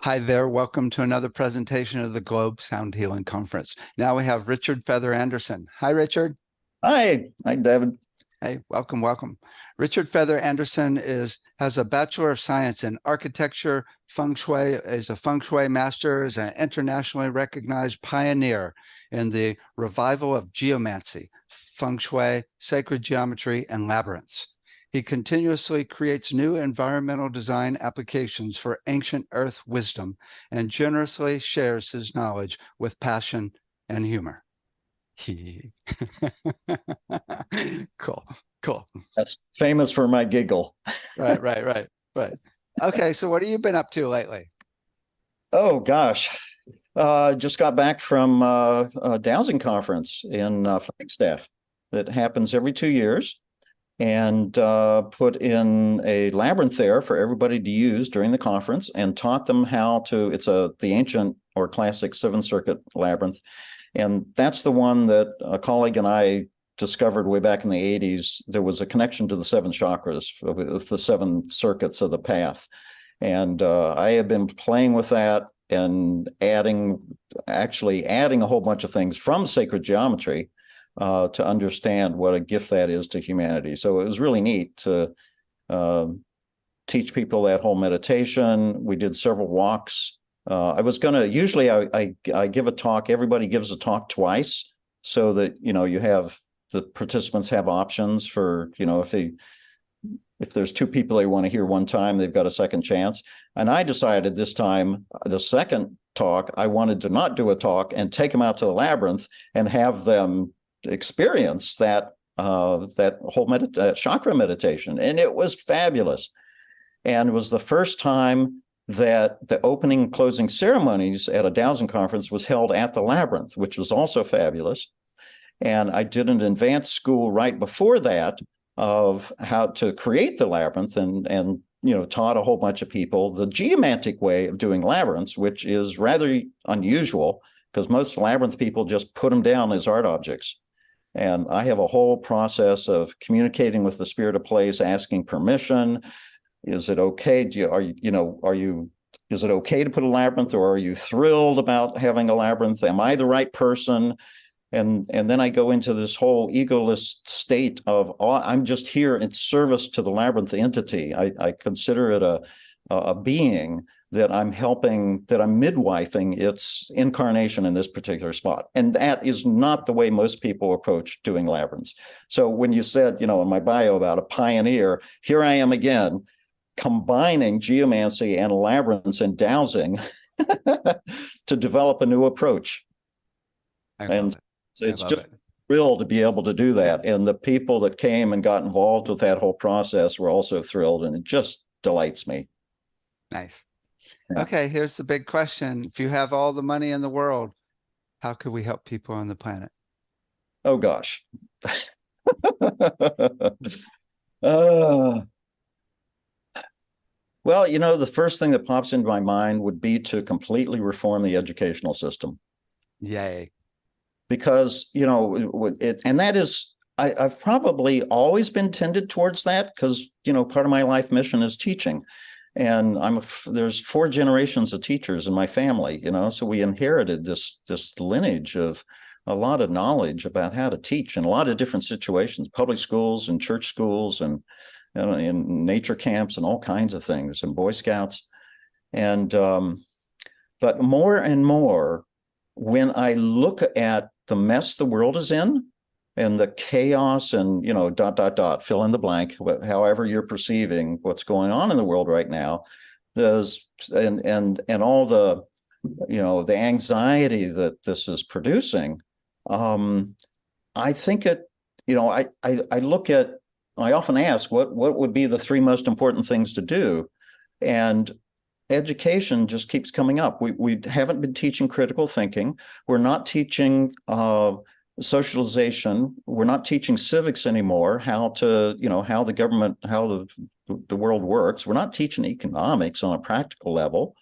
Hi there. Welcome to another presentation of the Globe Sound Healing Conference. Now we have Richard Feather Anderson. Hi, Richard. Hi, David. Hey, welcome. Richard Feather Anderson has a Bachelor of Science in Architecture, Feng Shui, is a Feng Shui master, is an internationally recognized pioneer in the revival of geomancy, Feng Shui, sacred geometry, and labyrinths. He continuously creates new environmental design applications for ancient earth wisdom and generously shares his knowledge with passion and humor. Cool, cool. That's famous for my giggle. Right. Okay, so what have you been up to lately? Oh gosh, just got back from a dowsing conference in Flagstaff that happens every 2 years, and put in a labyrinth there for everybody to use during the conference, and taught them how to. It's the ancient or classic 7-circuit labyrinth, and that's the one that a colleague and I discovered way back in the 80s. There was a connection to the 7 chakras with the 7 circuits of the path. And I have been playing with that and actually adding a whole bunch of things from sacred geometry to understand what a gift that is to humanity. So it was really neat to teach people that whole meditation. We did several walks. I was going to, usually I give a talk, everybody gives a talk twice, so that, you have the participants have options for, if there's 2 people they want to hear one time, they've got a second chance. And I decided this time, the second talk, I wanted to not do a talk and take them out to the labyrinth and have them experience that whole chakra meditation. And it was fabulous. And it was the first time that the opening and closing ceremonies at a dowsing conference was held at the labyrinth, which was also fabulous. And I did an advanced school right before that of how to create the labyrinth, and taught a whole bunch of people the geomantic way of doing labyrinths, which is rather unusual because most labyrinth people just put them down as art objects. And I have a whole process of communicating with the spirit of place, asking permission. Is it okay? Is it okay to put a labyrinth, or are you thrilled about having a labyrinth? Am I the right person? And then I go into this whole egoless state of, I'm just here in service to the labyrinth entity. I consider it a being that I'm helping, that I'm midwifing its incarnation in this particular spot. And that is not the way most people approach doing labyrinths. So when you said, in my bio about a pioneer, here I am again, combining geomancy and labyrinths and dowsing to develop a new approach. And it's just thrilled to be able to do that. And the people that came and got involved with that whole process were also thrilled, and it just delights me. Nice. Yeah. Okay, here's the big question. If you have all the money in the world, how could we help people on the planet? Oh, gosh. Well, the first thing that pops into my mind would be to completely reform the educational system. Yay. Because, and that is, I've probably always been tended towards that because, part of my life mission is teaching. And there's 4 generations of teachers in my family, so we inherited this lineage of a lot of knowledge about how to teach in a lot of different situations, public schools and church schools and in nature camps and all kinds of things, and Boy Scouts. And but more and more, when I look at the mess the world is in and the chaos and, fill in the blank, however you're perceiving what's going on in the world right now, and all the, the anxiety that this is producing, I think I look at, I often ask what would be the 3 most important things to do. And education just keeps coming up. We haven't been teaching critical thinking. We're not teaching socialization. We're not teaching civics anymore, how the government, how the world works. We're not teaching economics on a practical level.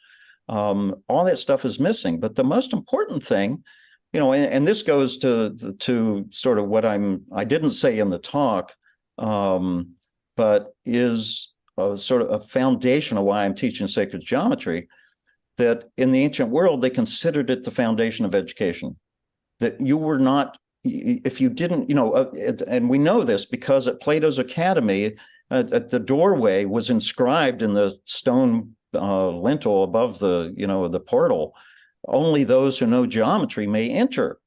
All that stuff is missing. But the most important thing, and this goes to sort of what I didn't say in the talk, but is sort of a foundation of why I'm teaching sacred geometry. that in the ancient world, they considered it the foundation of education, that you were not, if you didn't, and we know this because at Plato's Academy, at the doorway was inscribed in the stone lintel above the portal, only those who know geometry may enter.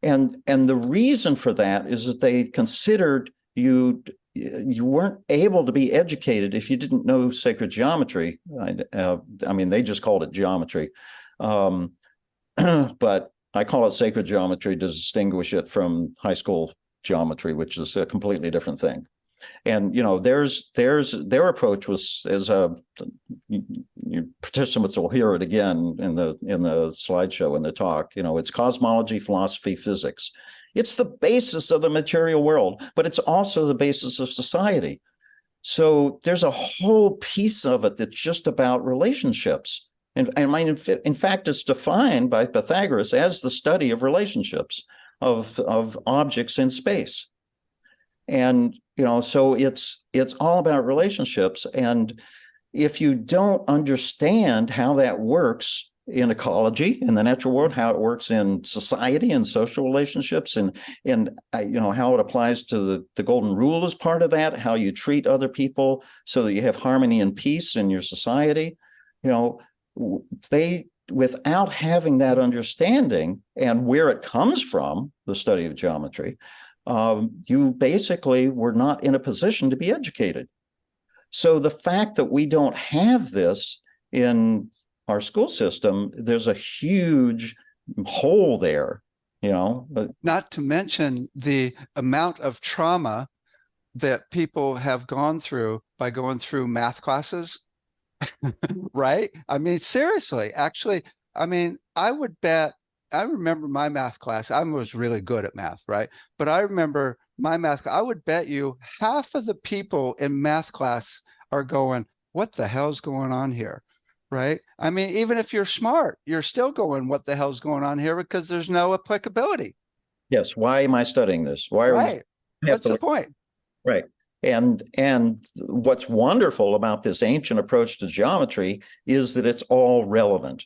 And the reason for that is that they considered you weren't able to be educated if you didn't know sacred geometry. I mean, they just called it geometry. But I call it sacred geometry to distinguish it from high school geometry, which is a completely different thing. And their approach was, as your participants will hear it again in the slideshow in the talk. It's cosmology, philosophy, physics. It's the basis of the material world, but it's also the basis of society. So there's a whole piece of it that's just about relationships. And in fact, it's defined by Pythagoras as the study of relationships of objects in space. And so it's all about relationships. And if you don't understand how that works in ecology, in the natural world, how it works in society and social relationships, and how it applies to the golden rule as part of that, how you treat other people so that you have harmony and peace in your society, without having that understanding and where it comes from, the study of geometry, you basically were not in a position to be educated. So the fact that we don't have this in our school system, there's a huge hole there, Not to mention the amount of trauma that people have gone through by going through math classes, right? I mean, seriously, actually, I mean, I would bet, I remember my math class. I was really good at math, right? But I remember my math, I would bet you half of the people in math class are going, what the hell's going on here? Right? I mean, even if you're smart, you're still going, what the hell's going on here? Because there's no applicability. Yes. Why am I studying this? Why are Right. What's the point? Right. And what's wonderful about this ancient approach to geometry is that it's all relevant.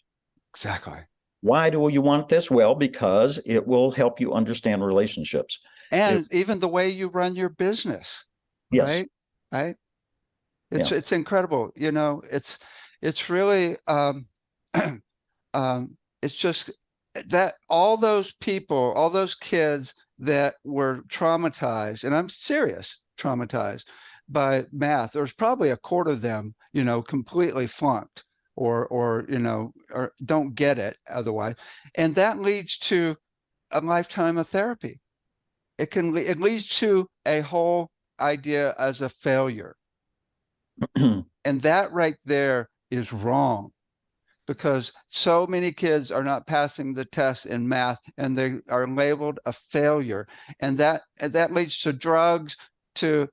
Exactly. Why do you want this? Well, because it will help you understand relationships. And even the way you run your business. Yes. Right? Right. It's incredible. It's really it's just that all those people, all those kids that were traumatized, and I'm serious, traumatized by math, there's probably a quarter of them, completely flunked or don't get it otherwise. And that leads to a lifetime of therapy. It leads to a whole idea as a failure. And that right there is wrong, because so many kids are not passing the test in math and they are labeled a failure. And that leads to drugs, to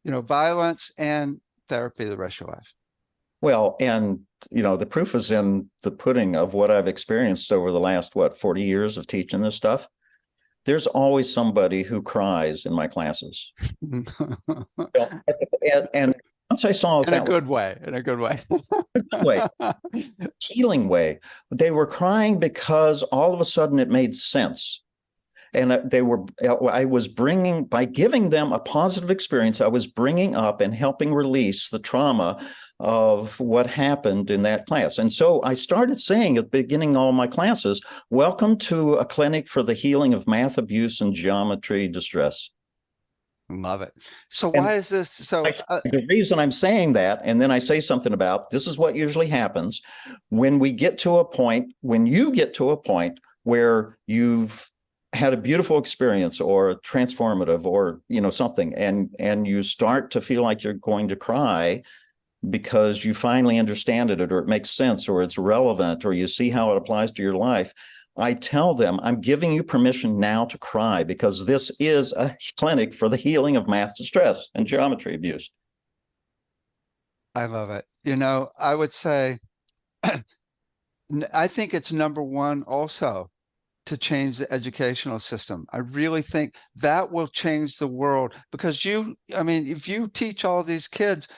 violence and therapy the rest of your life. Well, and the proof is in the pudding of what I've experienced over the last 40 years of teaching this stuff. There's always somebody who cries in my classes. And once I saw it in a good way, healing way, they were crying because all of a sudden it made sense. And I was by giving them a positive experience, I was bringing up and helping release the trauma of what happened in that class. And so I started saying at the beginning of all my classes, welcome to a clinic for the healing of math abuse and geometry distress. Love it. So why is this? So the reason I'm saying that, and then I say something about this is what usually happens when you get to a point where you've had a beautiful experience or transformative or something, and you start to feel like you're going to cry because you finally understand it, or it makes sense, or it's relevant, or you see how it applies to your life. I tell them, I'm giving you permission now to cry, because this is a clinic for the healing of math distress and geometry abuse. I love it. I would say, I think it's number one also to change the educational system. I really think that will change the world, because if you teach all these kids,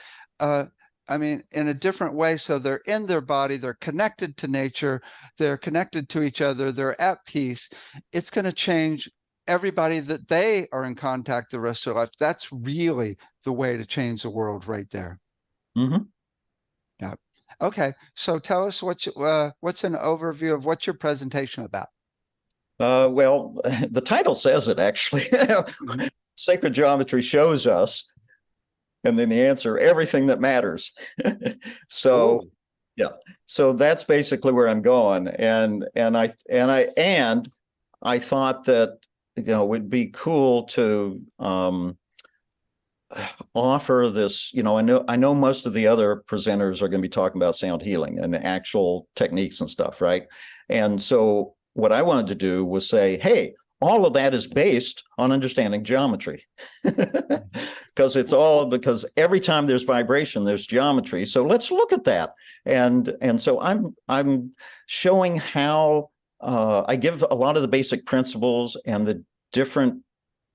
I mean, in a different way. So they're in their body, they're connected to nature, they're connected to each other, they're at peace. It's going to change everybody that they are in contact the rest of their life. That's really the way to change the world right there. Mhm. Yeah. Okay. So tell us what's an overview of what's your presentation about? Well, the title says it actually. Mhm. Sacred geometry shows us, and then the answer, everything that matters. So Oh, yeah, so that's basically where I'm going, and I thought that it would be cool to offer this. I know most of the other presenters are going to be talking about sound healing and the actual techniques and stuff, right? And so what I wanted to do was say, hey, all of that is based on understanding geometry. Because every time there's vibration, there's geometry. So let's look at that. And so I'm showing how I give a lot of the basic principles and the different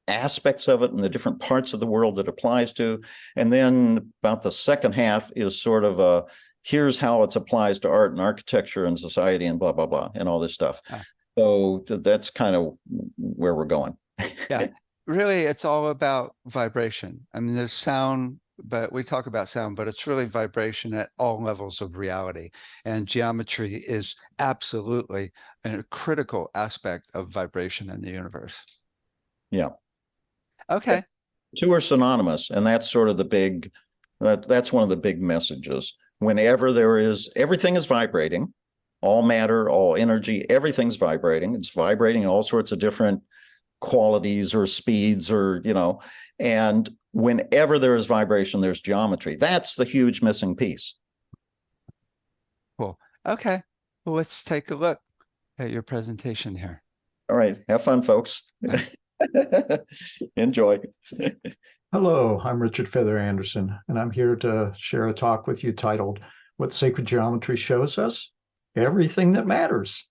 aspects of it and the different parts of the world that applies to. And then about the second half is sort of here's how it applies to art and architecture and society and blah, blah, blah, and all this stuff. ah, So that's kind of where we're going. yeah. Really, it's all about vibration. I mean, there's sound, but we talk about sound, but it's really vibration at all levels of reality. And geometry is absolutely a critical aspect of vibration in the universe. Yeah. Okay. Two are synonymous, and that's sort of that's one of the big messages. Whenever everything is vibrating, all matter, all energy, everything's vibrating. It's vibrating in all sorts of different qualities or speeds and whenever there is vibration, there's geometry. That's the huge missing piece. Cool. Okay. Well, let's take a look at your presentation here. All right. Have fun, folks. Enjoy. Hello, I'm Richard Feather Anderson, and I'm here to share a talk with you titled, What Sacred Geometry Shows Us? Everything That Matters.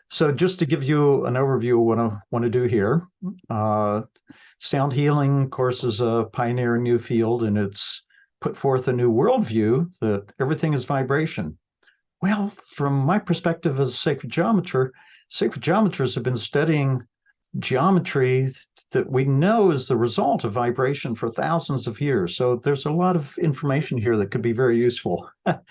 So just to give you an overview of what I want to do here, sound healing, of course, is a pioneering new field, and it's put forth a new worldview that everything is vibration. Well, from my perspective as a sacred geometers have been studying geometry that we know is the result of vibration for thousands of years. So there's a lot of information here that could be very useful. So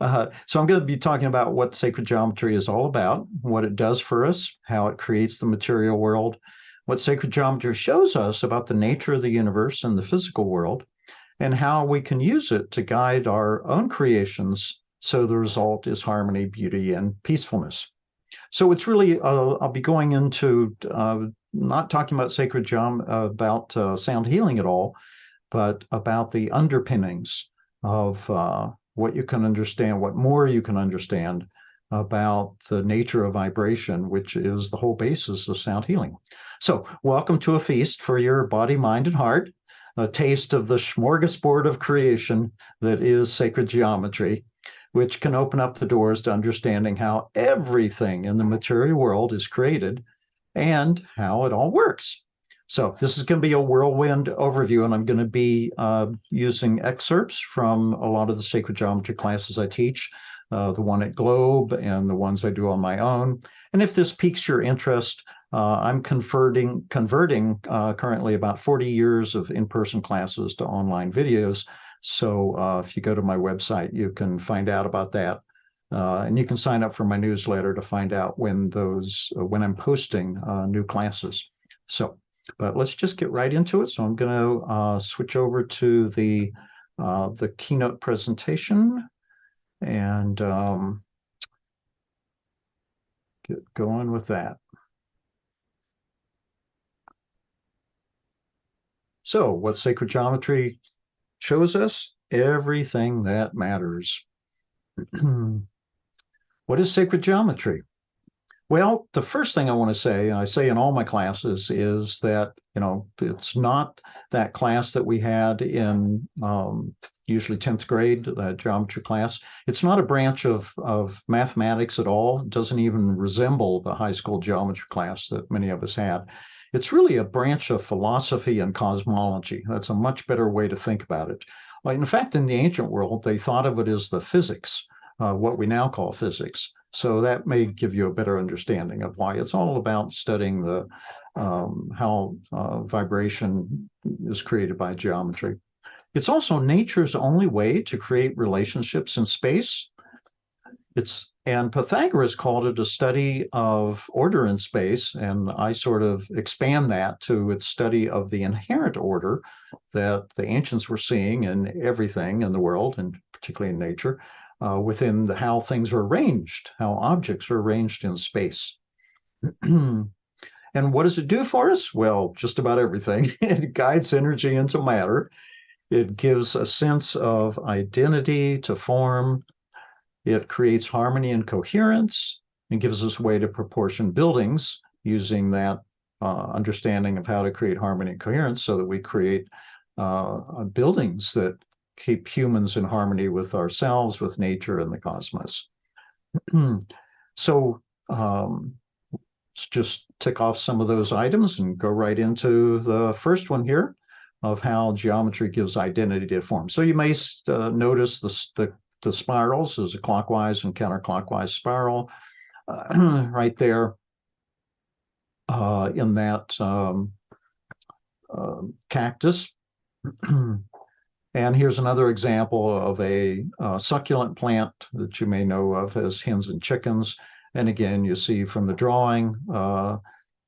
I'm going to be talking about what sacred geometry is all about, what it does for us, how it creates the material world, what sacred geometry shows us about the nature of the universe and the physical world, and how we can use it to guide our own creations so the result is harmony, beauty, and peacefulness. So it's really, I'll be going into not talking about sound healing at all, but about the underpinnings of what you can understand, what more you can understand about the nature of vibration, which is the whole basis of sound healing. So welcome to a feast for your body, mind, and heart, a taste of the smorgasbord of creation that is sacred geometry, which can open up the doors to understanding how everything in the material world is created and how it all works. So this is going to be a whirlwind overview, and I'm going to be using excerpts from a lot of the sacred geometry classes I teach, the one at Globe and the ones I do on my own. And if this piques your interest, I'm converting currently about 40 years of in-person classes to online videos. So if you go to my website, you can find out about that. And you can sign up for my newsletter to find out when I'm posting new classes. But let's just get right into it. So I'm going to switch over to the keynote presentation and get going with that. So what sacred geometry shows us? Everything that matters. What is sacred geometry? Well, the first thing I want to say, and I say in all my classes, is that, it's not that class that we had in usually 10th grade, geometry class. It's not a branch of mathematics at all. It doesn't even resemble the high school geometry class that many of us had. It's really a branch of philosophy and cosmology. That's a much better way to think about it. In fact, in the ancient world, they thought of it as the physics, what we now call physics. So that may give you a better understanding of why it's all about studying the how vibration is created by geometry. It's also nature's only way to create relationships in space. And Pythagoras called it a study of order in space, and I sort of expand that to its study of the inherent order that the ancients were seeing in everything in the world, and particularly in nature, within how things are arranged, how objects are arranged in space. And what does it do for us? Well, just about everything. It guides energy into matter. It gives a sense of identity to form. It creates harmony and coherence and gives us a way to proportion buildings using that understanding of how to create harmony and coherence so that we create buildings that keep humans in harmony with ourselves, with nature, and the cosmos. So let's just tick off some of those items and go right into the first one here of how geometry gives identity to form. So you may notice the spirals is a clockwise and counterclockwise spiral right there in that cactus. And here's another example of a succulent plant that you may know of as hens and chickens. And again, you see from the drawing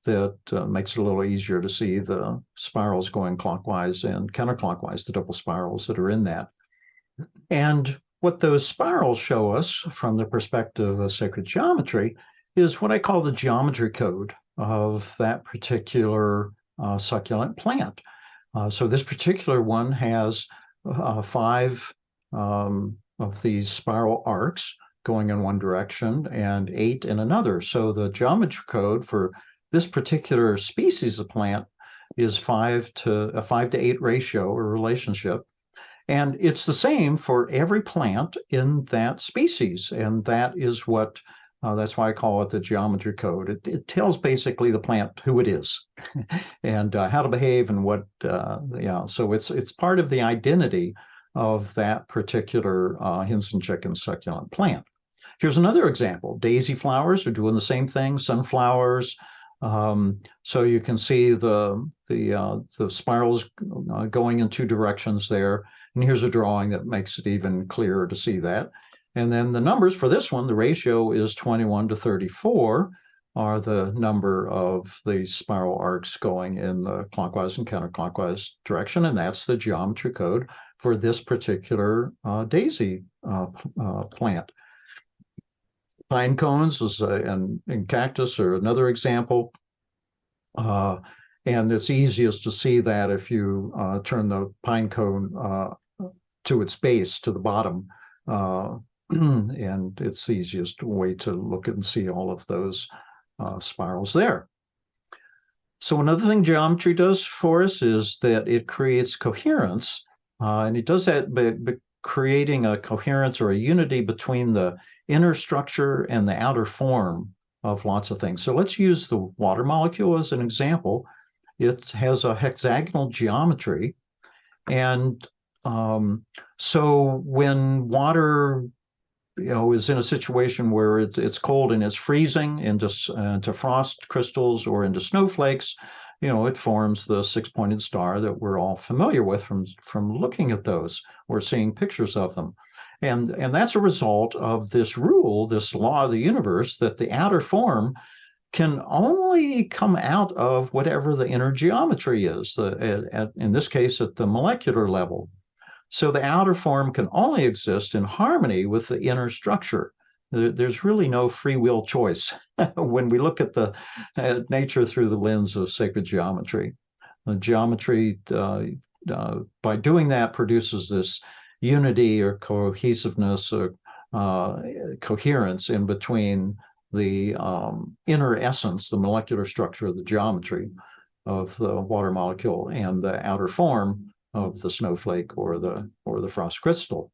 that makes it a little easier to see the spirals going clockwise and counterclockwise, the double spirals that are in that. And what those spirals show us from the perspective of sacred geometry is what I call the geometry code of that particular succulent plant. So this particular one has 5 of these spiral arcs going in one direction and 8 in another. So the geometry code for this particular species of plant is a 5 to 8 ratio or relationship. And it's the same for every plant in that species. And that is what, that's why I call it the geometry code. It tells basically the plant who it is and how to behave and what, so it's part of the identity of that particular hens and chickens succulent plant. Here's another example. Daisy flowers are doing the same thing, sunflowers. So you can see the spirals going in 2 directions there. And here's a drawing that makes it even clearer to see that. And then the numbers for this one, the ratio is 21 to 34 are the number of the spiral arcs going in the clockwise and counterclockwise direction. And that's the geometry code for this particular daisy plant. Pine cones is and cactus are another example. And it's easiest to see that if you turn the pine cone to its base, to the bottom. And it's the easiest way to look and see all of those spirals there. So another thing geometry does for us is that it creates coherence. And it does that by creating a coherence or a unity between the inner structure and the outer form of lots of things. So let's use the water molecule as an example. It has a hexagonal geometry. And so when water is in a situation where it's cold and it's freezing into frost crystals or into snowflakes, it forms the 6-pointed star that we're all familiar with from looking at those or seeing pictures of them. And that's a result of this rule, this law of the universe, that the outer form can only come out of whatever the inner geometry is, in this case, at the molecular level. So the outer form can only exist in harmony with the inner structure. There's really no free will choice when we look at nature through the lens of sacred geometry. The geometry, by doing that, produces this unity or cohesiveness or coherence in between the inner essence, the molecular structure of the geometry of the water molecule, and the outer form of the snowflake or the frost crystal.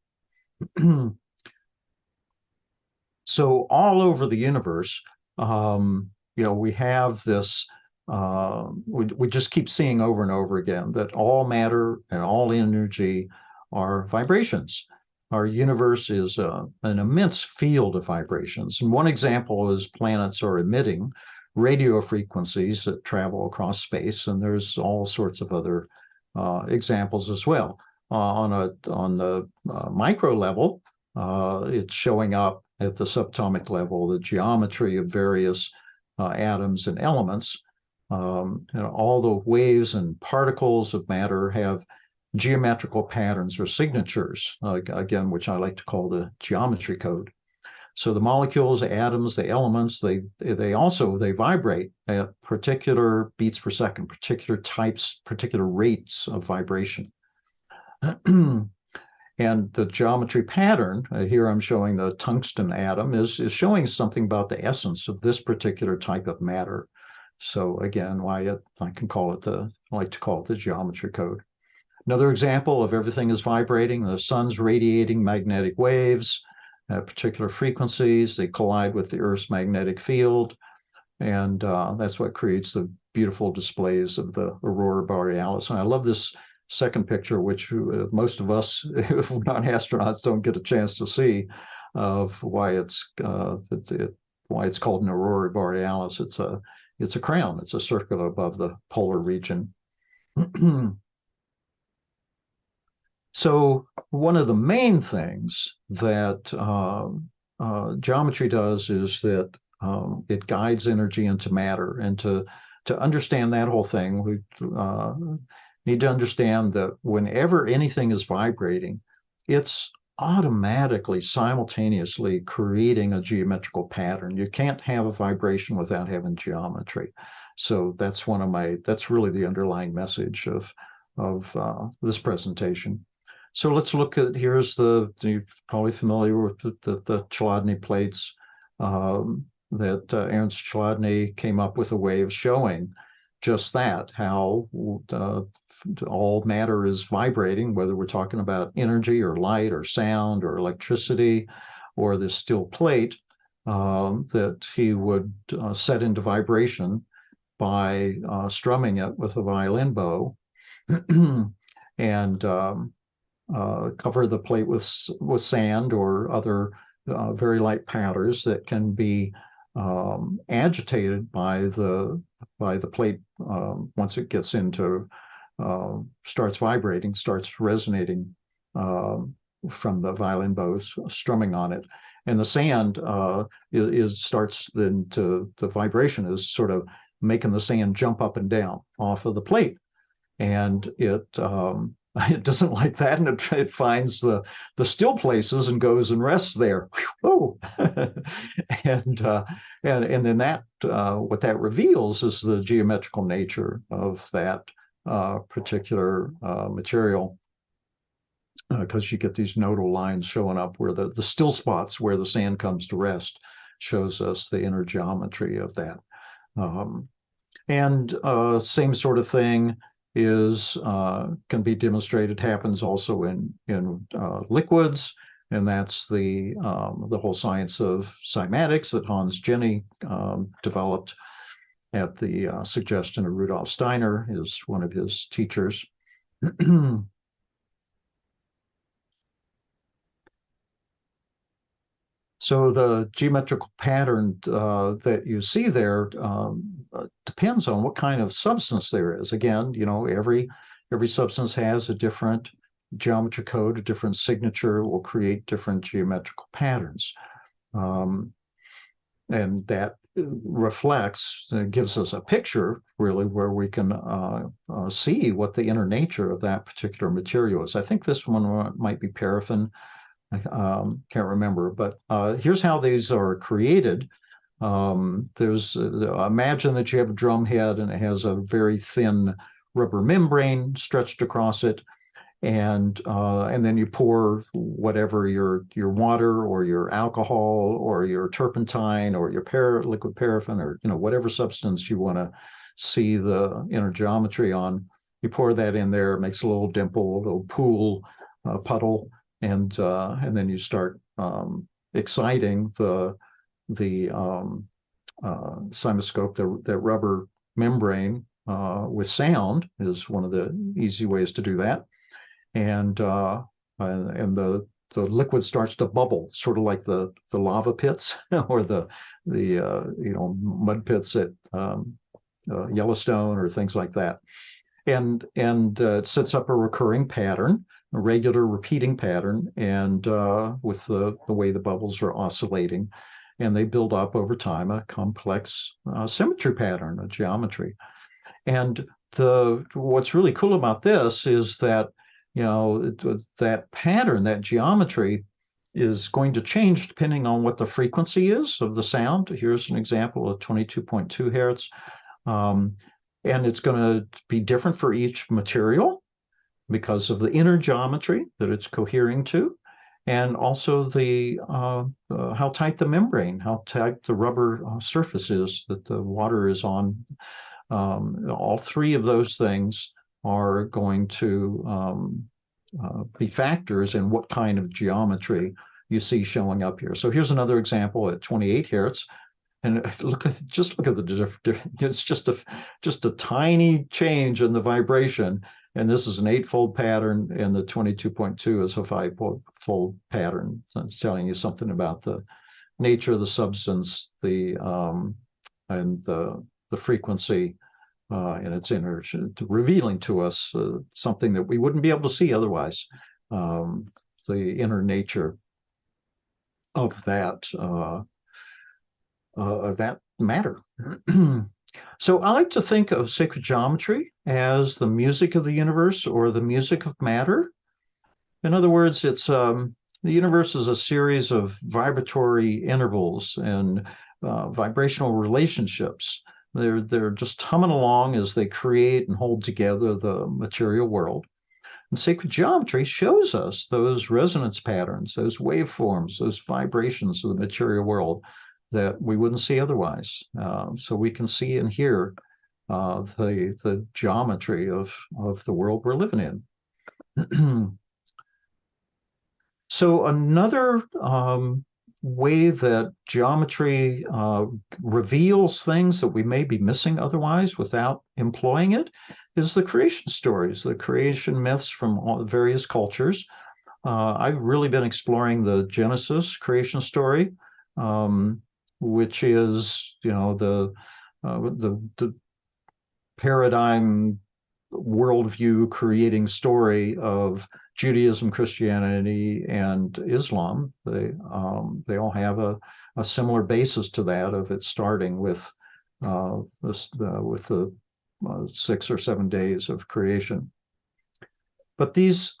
So all over the universe, we have this, we just keep seeing over and over again that all matter and all energy are vibrations. Our universe is an immense field of vibrations. And one example is planets are emitting radio frequencies that travel across space, and there's all sorts of other examples as well. On the micro level, it's showing up at the subatomic level, the geometry of various atoms and elements. All the waves and particles of matter have geometrical patterns or signatures, again, which I like to call the geometry code. So the molecules, the atoms, the elements, they vibrate at particular beats per second, particular types, particular rates of vibration. And the geometry pattern, here I'm showing the tungsten atom, is showing something about the essence of this particular type of matter. So again, I like to call it the geometry code. Another example of everything is vibrating. The sun's radiating magnetic waves at particular frequencies. They collide with the Earth's magnetic field. And that's what creates the beautiful displays of the aurora borealis. And I love this second picture, which most of us, if we're not astronauts, don't get a chance to see, of why it's called an aurora borealis. It's a crown. It's a circle above the polar region. So one of the main things that geometry does is that it guides energy into matter. And to understand that whole thing, we need to understand that whenever anything is vibrating, it's automatically, simultaneously creating a geometrical pattern. You can't have a vibration without having geometry. So that's really the underlying message of this presentation. So let's look at, you're probably familiar with the Chladni plates, that Ernst Chladni came up with a way of showing just that, how all matter is vibrating, whether we're talking about energy or light or sound or electricity or this steel plate, that he would set into vibration by strumming it with a violin bow and cover the plate with sand or other very light powders that can be agitated by the plate once it gets into starts vibrating, starts resonating from the violin bows strumming on it, and the sand the vibration is sort of making the sand jump up and down off of the plate, and it doesn't like that, and it finds the still places and goes and rests there. Oh, and then that what that reveals is the geometrical nature of that particular material, because you get these nodal lines showing up where the still spots where the sand comes to rest shows us the inner geometry of that. And same sort of thing can be demonstrated, happens also in liquids, and that's the whole science of cymatics that Hans Jenny developed at the suggestion of Rudolf Steiner, is one of his teachers. So the geometrical pattern that you see there depends on what kind of substance there is. Again, every substance has a different geometry code, a different signature, will create different geometrical patterns. And that gives us a picture, really, where we can see what the inner nature of that particular material is. I think this one might be paraffin. I can't remember, but here's how these are created. Imagine that you have a drum head and it has a very thin rubber membrane stretched across it, and then you pour whatever your water or your alcohol or your turpentine or your liquid paraffin or whatever substance you want to see the inner geometry on. You pour that in there, it makes a little dimple, a little pool, puddle. And then you start exciting the cymoscope, that rubber membrane, with sound is one of the easy ways to do that. And and the liquid starts to bubble, sort of like the lava pits or the mud pits at Yellowstone or things like that. And it sets up a recurring pattern, a regular repeating pattern, and with the way the bubbles are oscillating, and they build up over time a complex symmetry pattern, a geometry. And what's really cool about this is that that pattern, that geometry, is going to change depending on what the frequency is of the sound. Here's an example of 22.2 hertz. And it's going to be different for each material because of the inner geometry that it's cohering to, and also the how tight the membrane, how tight the rubber surface is that the water is on. All three of those things are going to be factors in what kind of geometry you see showing up here. So here's another example at 28 hertz. And just look at the difference. It's just a tiny change in the vibration, and this is an 8-fold pattern, and the 22.2 is a 5-fold pattern. So it's telling you something about the nature of the substance, and the frequency, and its inner, revealing to us something that we wouldn't be able to see otherwise. The inner nature of that. That matter. So I like to think of sacred geometry as the music of the universe, or the music of matter. In other words, it's the universe is a series of vibratory intervals and vibrational relationships. They're just humming along as they create and hold together the material world. And sacred geometry shows us those resonance patterns, those waveforms, those vibrations of the material world that we wouldn't see otherwise. So we can see and hear the geometry of the world we're living in. So another way that geometry reveals things that we may be missing otherwise without employing it is the creation stories, the creation myths from all various cultures. I've really been exploring the Genesis creation story, which is, the paradigm worldview creating story of Judaism, Christianity, and Islam. They all have a similar basis to that, of it starting with the 6 or 7 days of creation. But these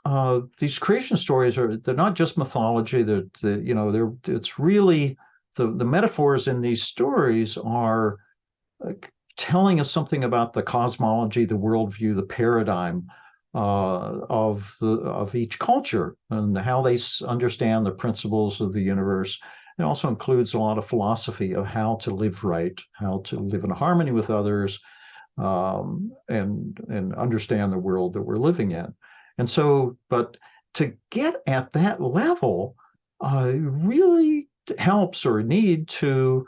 creation stories they're not just mythology. It's really the metaphors in these stories are telling us something about the cosmology, the worldview, the paradigm of each culture, and how they understand the principles of the universe. It also includes a lot of philosophy of how to live right, how to live in harmony with others, and understand the world that we're living in. And so, but to get at that level, really helps or need to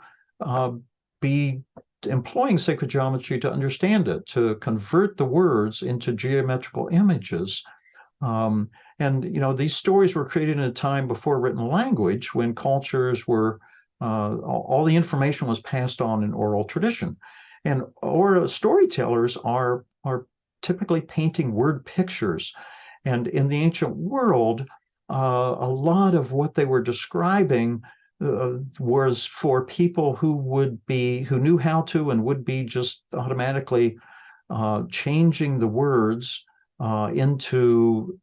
be employing sacred geometry to understand it, to convert the words into geometrical images. And these stories were created in a time before written language, when cultures were all the information was passed on in oral tradition, and storytellers are typically painting word pictures. And in the ancient world, a lot of what they were describing was for people who knew how to and would be just automatically changing the words into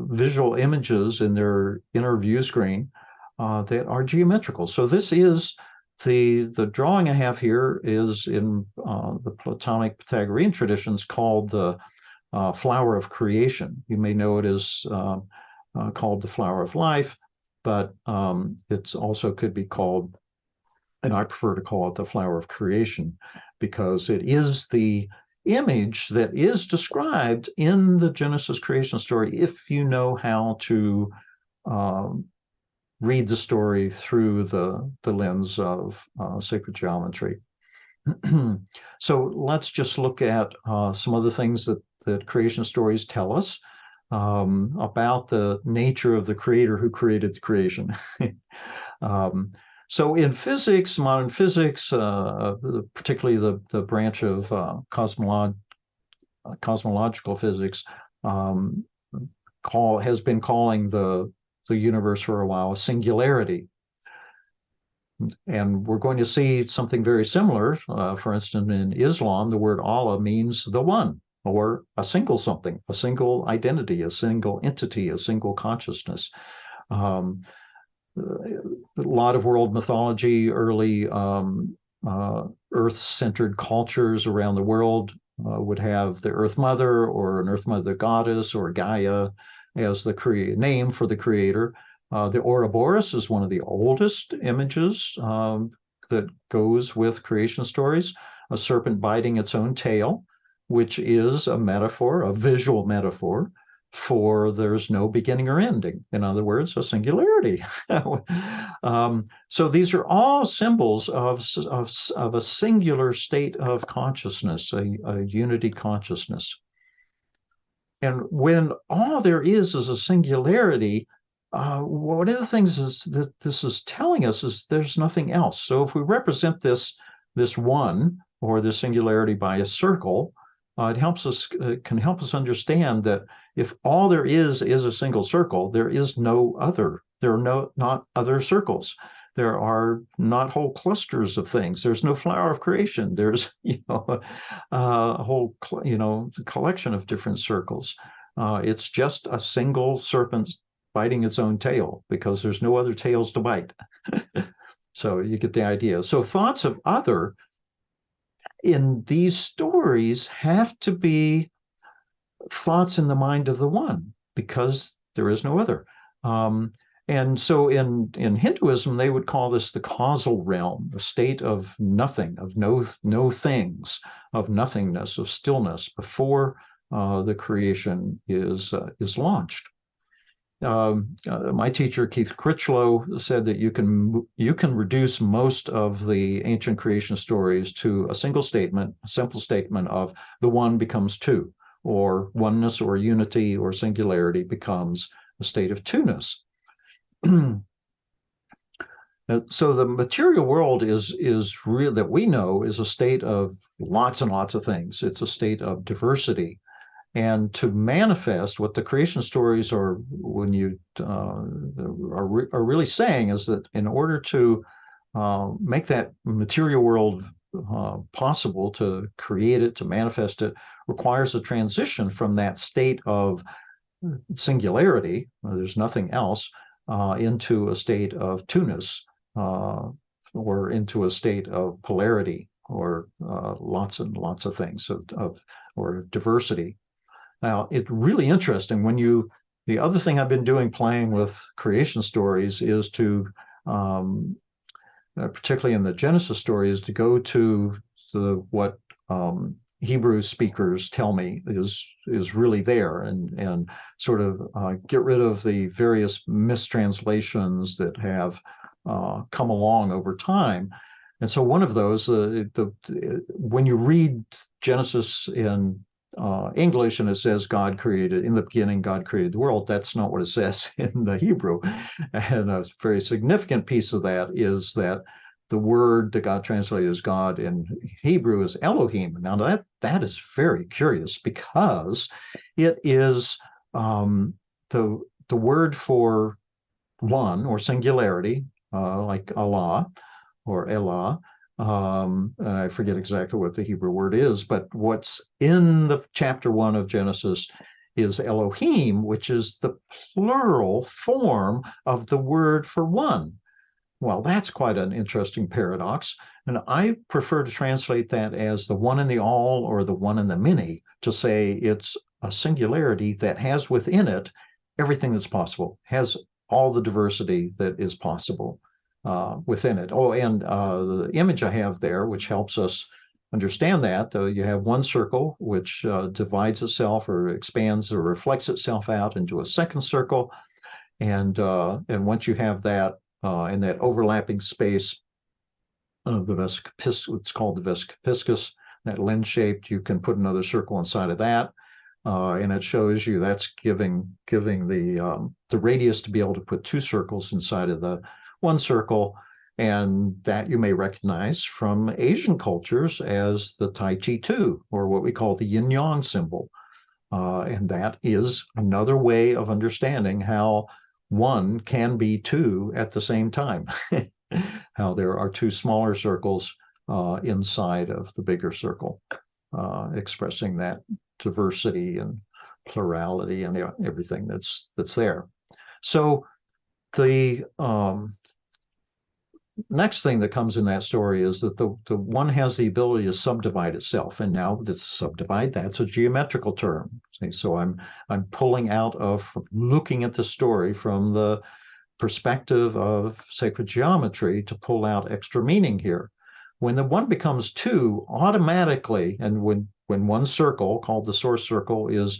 visual images in their inner view screen that are geometrical. So this is the drawing I have here is in the Platonic Pythagorean traditions called the flower of creation. You may know it as called the flower of life, but it's also could be called, and I prefer to call it the flower of creation, because it is the image that is described in the Genesis creation story, if you know how to read the story through the lens of sacred geometry. So let's just look at some other things that creation stories tell us. about the nature of the creator who created the creation. So in physics, modern physics, particularly the branch of cosmological physics, has been calling the universe for a while a singularity. And we're going to see something very similar. For instance, in Islam, the word Allah means the one, or a single something, a single identity, a single entity, a single consciousness. A lot of world mythology, early Earth-centered cultures around the world would have the Earth Mother or an Earth Mother goddess or Gaia as the name for the creator. The Ouroboros is one of the oldest images that goes with creation stories, a serpent biting its own tail, which is a metaphor, a visual metaphor for there's no beginning or ending. In other words, a singularity. So these are all symbols of a singular state of consciousness, a unity consciousness. And when all there is a singularity, one of the things is that this is telling us is there's nothing else. So if we represent this one or this singularity by a circle, it can help us understand that if all there is a single circle, there is no other. There are not other circles. There are not whole clusters of things. There's no flower of creation. There's a whole collection of different circles. It's just a single serpent biting its own tail because there's no other tails to bite. So you get the idea. So thoughts of other in these stories have to be thoughts in the mind of the one because there is no other. And so in Hinduism, they would call this the causal realm, a state of nothing, of no things, of nothingness, of stillness before the creation is launched. My teacher, Keith Critchlow, said that you can reduce most of the ancient creation stories to a single statement, a simple statement of the one becomes two, or oneness or unity or singularity becomes a state of two-ness. So the material world is real, that we know, is a state of lots and lots of things. It's a state of diversity. And to manifest what the creation stories are, when you are really saying, is that in order to make that material world possible, to create it, to manifest it, requires a transition from that state of singularity, where there's nothing else, into a state of two-ness, or into a state of polarity, or lots and lots of things, or diversity. Now, it's really interesting when the other thing I've been doing playing with creation stories is to, particularly in the Genesis story, is to go to what Hebrew speakers tell me is really there, and sort of get rid of the various mistranslations that have come along over time. And so one of those, when you read Genesis in English and it says God created, in the beginning God created the world, that's not what it says in the Hebrew. And a very significant piece of that is that the word that God translated as God in Hebrew is Elohim. Now that is very curious, because it is the word for one or singularity, like Allah or Elah. I forget exactly what the Hebrew word is, but what's in the chapter 1 of Genesis is Elohim, which is the plural form of the word for one. Well, that's quite an interesting paradox. And I prefer to translate that as the one in the all, or the one in the many, to say it's a singularity that has within it everything that's possible, has all the diversity that is possible within it. Oh, and the image I have there, which helps us understand that, you have one circle which divides itself or expands or reflects itself out into a second circle. And once you have that, in that overlapping space of the vesicapiscus, it's called the vesicapiscus, that lens shaped, you can put another circle inside of that. And it shows you that's giving the radius to be able to put two circles inside of the one circle, and that you may recognize from Asian cultures as the Tai Chi 2, or what we call the yin yang symbol. And that is another way of understanding how one can be two at the same time. How there are two smaller circles inside of the bigger circle, expressing that diversity and plurality and everything that's there. So the next thing that comes in that story is that the one has the ability to subdivide itself, and now this subdivide, that's a geometrical term. See, so I'm pulling out of looking at the story from the perspective of sacred geometry to pull out extra meaning here. When the one becomes two, automatically, and when one circle called the source circle is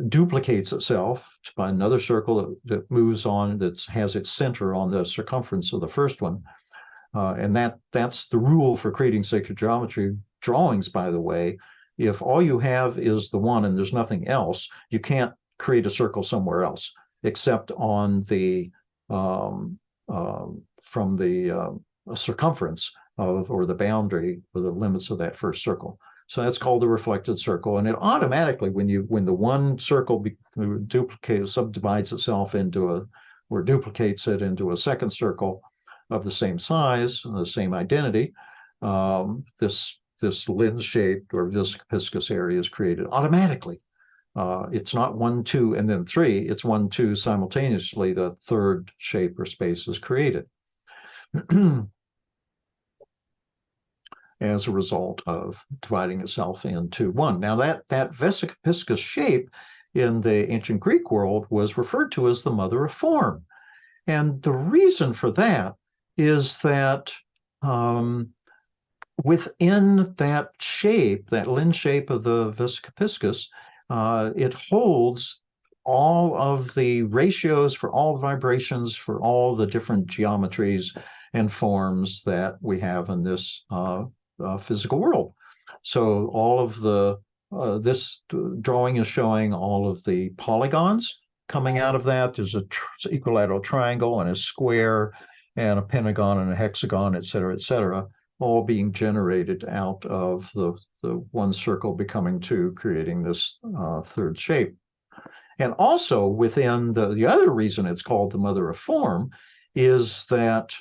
duplicates itself by another circle that moves on, that has its center on the circumference of the first one. And that's the rule for creating sacred geometry drawings, by the way. If all you have is the one and there's nothing else, you can't create a circle somewhere else, except on the from the circumference of, or the boundary or the limits of that first circle. So that's called the reflected circle, and it automatically, when the one circle subdivides itself into or duplicates it into a second circle of the same size, the same identity, this lens-shaped or viscous area is created automatically. It's not 1, 2, and then 3. It's 1, 2 simultaneously. The third shape or space is created as a result of dividing itself into one. Now that viscous shape in the ancient Greek world was referred to as the mother of form. And the reason for that is that within that shape, that lens shape of the viscous, it holds all of the ratios for all the vibrations, for all the different geometries and forms that we have in this physical world. So all of the, this drawing is showing all of the polygons coming out of that. There's a equilateral triangle and a square and a pentagon and a hexagon, et cetera, all being generated out of the one circle becoming two, creating this third shape. And also within the other reason it's called the mother of form is that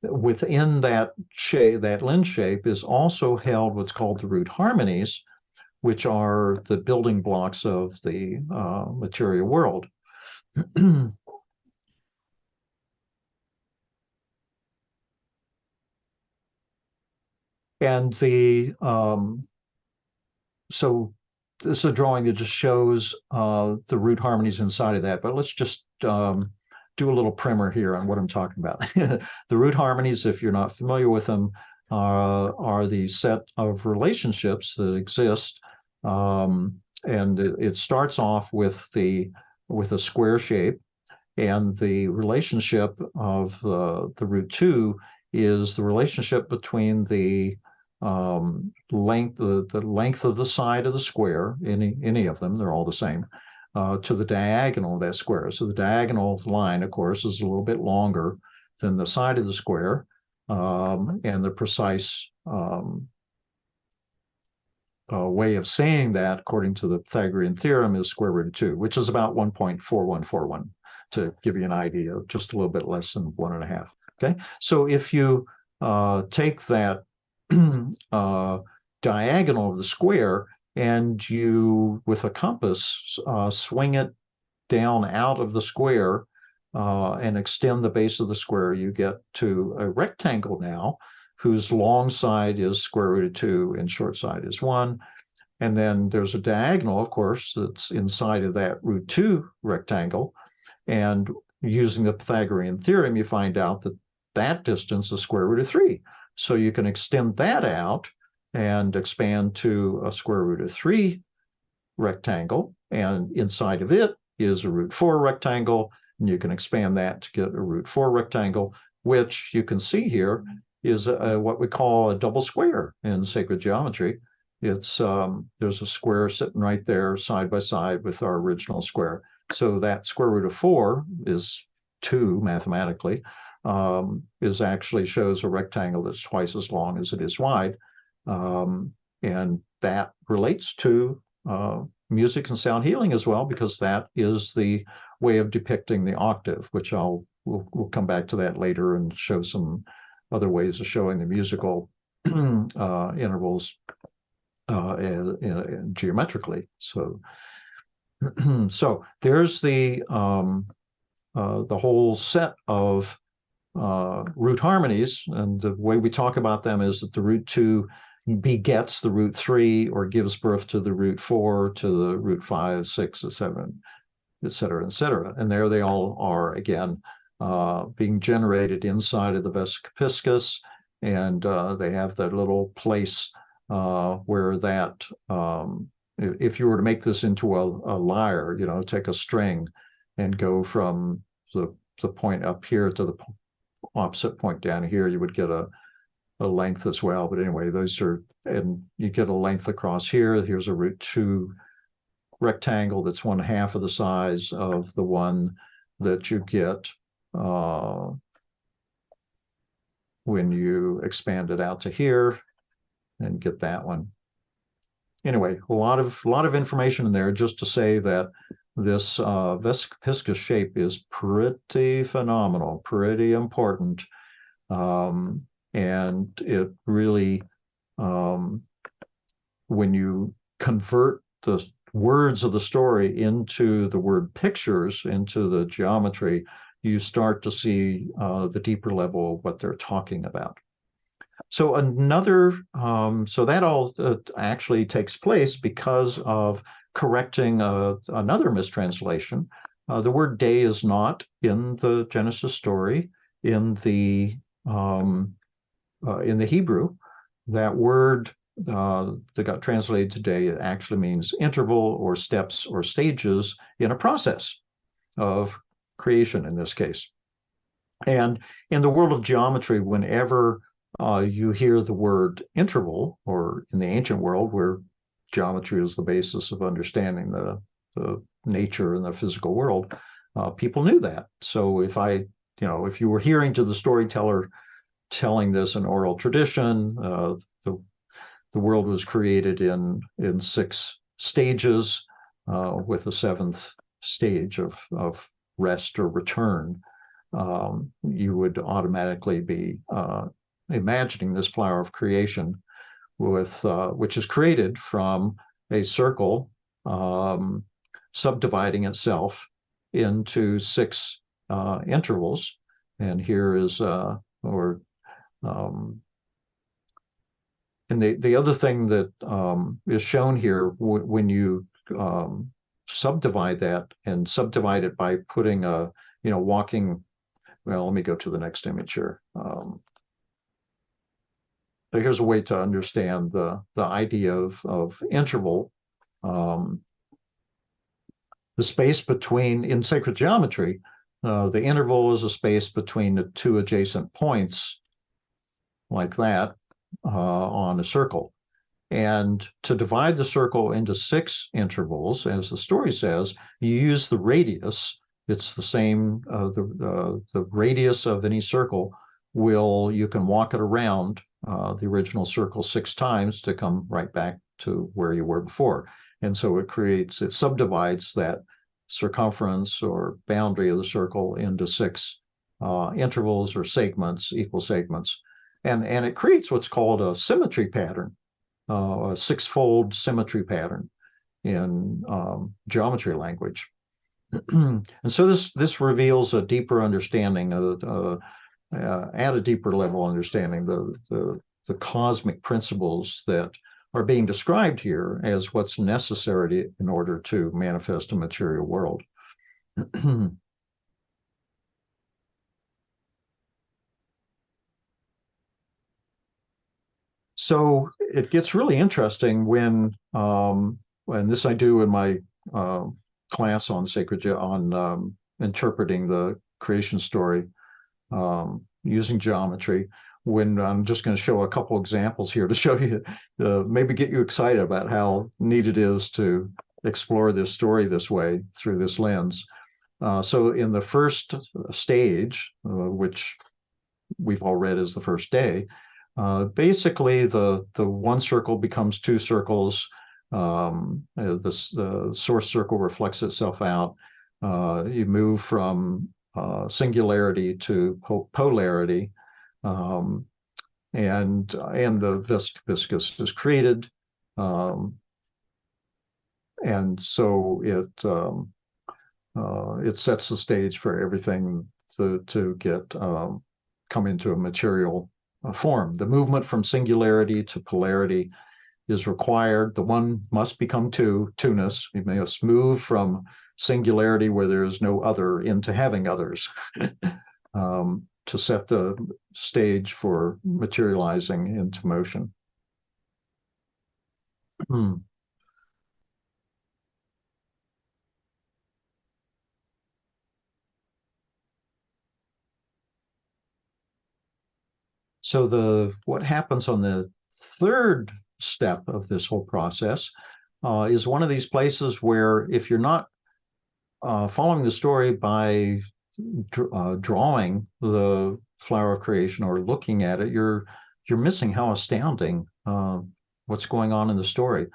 within that shape, that lens shape, is also held what's called the root harmonies, which are the building blocks of the material world. And the so this is a drawing that just shows the root harmonies inside of that. But let's just do a little primer here on what I'm talking about. The root harmonies, if you're not familiar with them, are the set of relationships that exist, and it starts off with a square shape, and the relationship of the root 2 is the relationship between the length of the side of the square, any of them, they're all the same, to the diagonal of that square. So the diagonal line, of course, is a little bit longer than the side of the square, and the precise way of saying that, according to the Pythagorean theorem, is square root of 2, which is about 1.4141, to give you an idea, just a little bit less than 1.5. Okay, so if you take that diagonal of the square and you, with a compass, swing it down out of the square and extend the base of the square, you get to a rectangle now, whose long side is square root of 2 and short side is 1. And then there's a diagonal, of course, that's inside of that root 2 rectangle. And using the Pythagorean theorem, you find out that that distance is square root of 3. So you can extend that out and expand to a square root of 3 rectangle. And inside of it is a root 4 rectangle. And you can expand that to get a root 4 rectangle, which you can see here is what we call a double square in sacred geometry. It's there's a square sitting right there side by side with our original square. So that square root of 4 is 2 mathematically, is actually shows a rectangle that's twice as long as it is wide. And that relates to music and sound healing as well, because that is the way of depicting the octave, which we'll come back to that later and show some other ways of showing the musical intervals geometrically. So, so there's the whole set of root harmonies, and the way we talk about them is that the root 2 begets the root 3 or gives birth to the root 4 to the root 5, 6, 7, et cetera, et cetera. And there they all are again being generated inside of the vesicapiscus, and they have that little place where that if you were to make this into a lyre, you know, take a string and go from the point up here to the opposite point down here, you would get a length as well. But anyway, those are, and you get a length across here. Here's a root 2 rectangle that's 1/2 of the size of the one that you get when you expand it out to here and get that one. Anyway, a lot of information in there, just to say that this vesicapiscus shape is pretty phenomenal, pretty important. And it really, when you convert the words of the story into the word pictures, into the geometry, you start to see the deeper level of what they're talking about. So so that all actually takes place because of correcting another mistranslation. The word day is not in the Genesis story. In the Hebrew, that word that got translated today, it actually means interval or steps or stages in a process of creation in this case. And in the world of geometry, whenever you hear the word interval, or in the ancient world where geometry is the basis of understanding the nature and the physical world, people knew that. So if you were hearing to the storyteller telling this in oral tradition, the world was created in 6 stages, with a 7th stage of rest or return. You would automatically be imagining this flower of creation, which is created from a circle subdividing itself into 6 intervals. And here is and the other thing that is shown here, when you subdivide that and subdivide it by putting walking. Well, let me go to the next image here. Here's a way to understand the idea of interval. The space between, in sacred geometry, the interval is a space between the 2 adjacent points, like that, on a circle. And to divide the circle into 6 intervals, as the story says, you use the radius. It's the same, the radius of any circle you can walk it around the original circle 6 times to come right back to where you were before. And so it subdivides that circumference or boundary of the circle into 6 intervals or segments, equal segments. And it creates what's called a symmetry pattern, a 6-fold symmetry pattern in geometry language. And so this reveals a deeper understanding at a deeper level understanding the cosmic principles that are being described here as what's necessary in order to manifest a material world. So it gets really interesting when this I do in my class on interpreting the creation story using geometry. when I'm just going to show a couple examples here to show you, maybe get you excited about how neat it is to explore this story this way through this lens. So in the first stage, which we've all read as the first day, basically the one circle becomes two circles. The source circle reflects itself out. You move from singularity to polarity, and the viscous is created, and so it sets the stage for everything to get come into a material form. The movement from singularity to polarity is required. The one must become two-ness. We must move from singularity where there is no other into having others to set the stage for materializing into motion. So what happens on the third step of this whole process is one of these places where if you're not following the story by drawing the flower of creation or looking at it, you're missing how astounding what's going on in the story.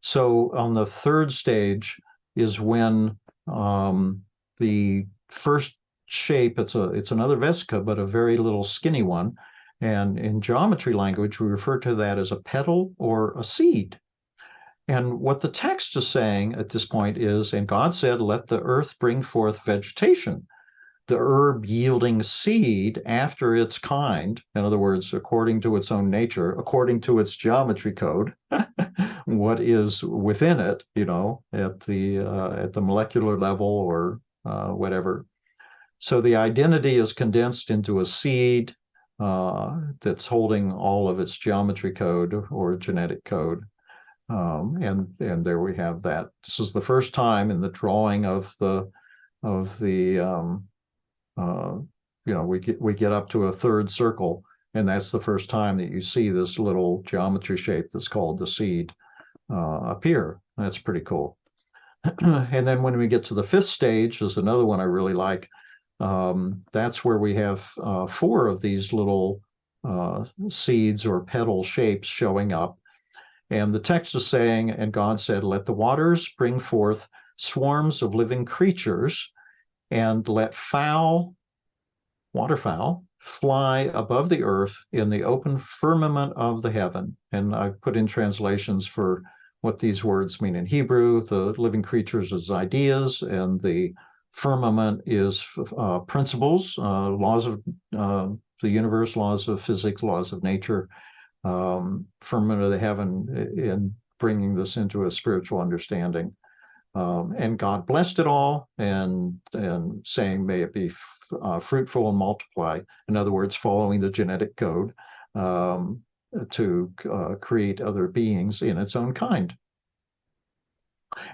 So on the third stage is when the first shape, it's another vesica, but a very little skinny one. And in geometry language, we refer to that as a petal or a seed. And what the text is saying at this point is, and God said, let the earth bring forth vegetation, the herb yielding seed after its kind, in other words, according to its own nature, according to its geometry code, what is within it, at the molecular level or whatever. So the identity is condensed into a seed that's holding all of its geometry code or genetic code. And there we have that. This is the first time in the drawing of the we get up to a third circle, and that's the first time that you see this little geometry shape that's called the seed appear. That's pretty cool. And then when we get to the fifth stage, there's another one I really like. That's where we have 4 of these little seeds or petal shapes showing up. And the text is saying, and God said, let the waters bring forth swarms of living creatures, and let waterfowl, fly above the earth in the open firmament of the heaven. And I've put in translations for what these words mean in Hebrew. The living creatures is ideas, and the firmament is principles, laws of the universe, laws of physics, laws of nature. Firmament of the heaven, in bringing this into a spiritual understanding. And God blessed it all, and saying, may it be fruitful and multiply. In other words, following the genetic code to create other beings in its own kind.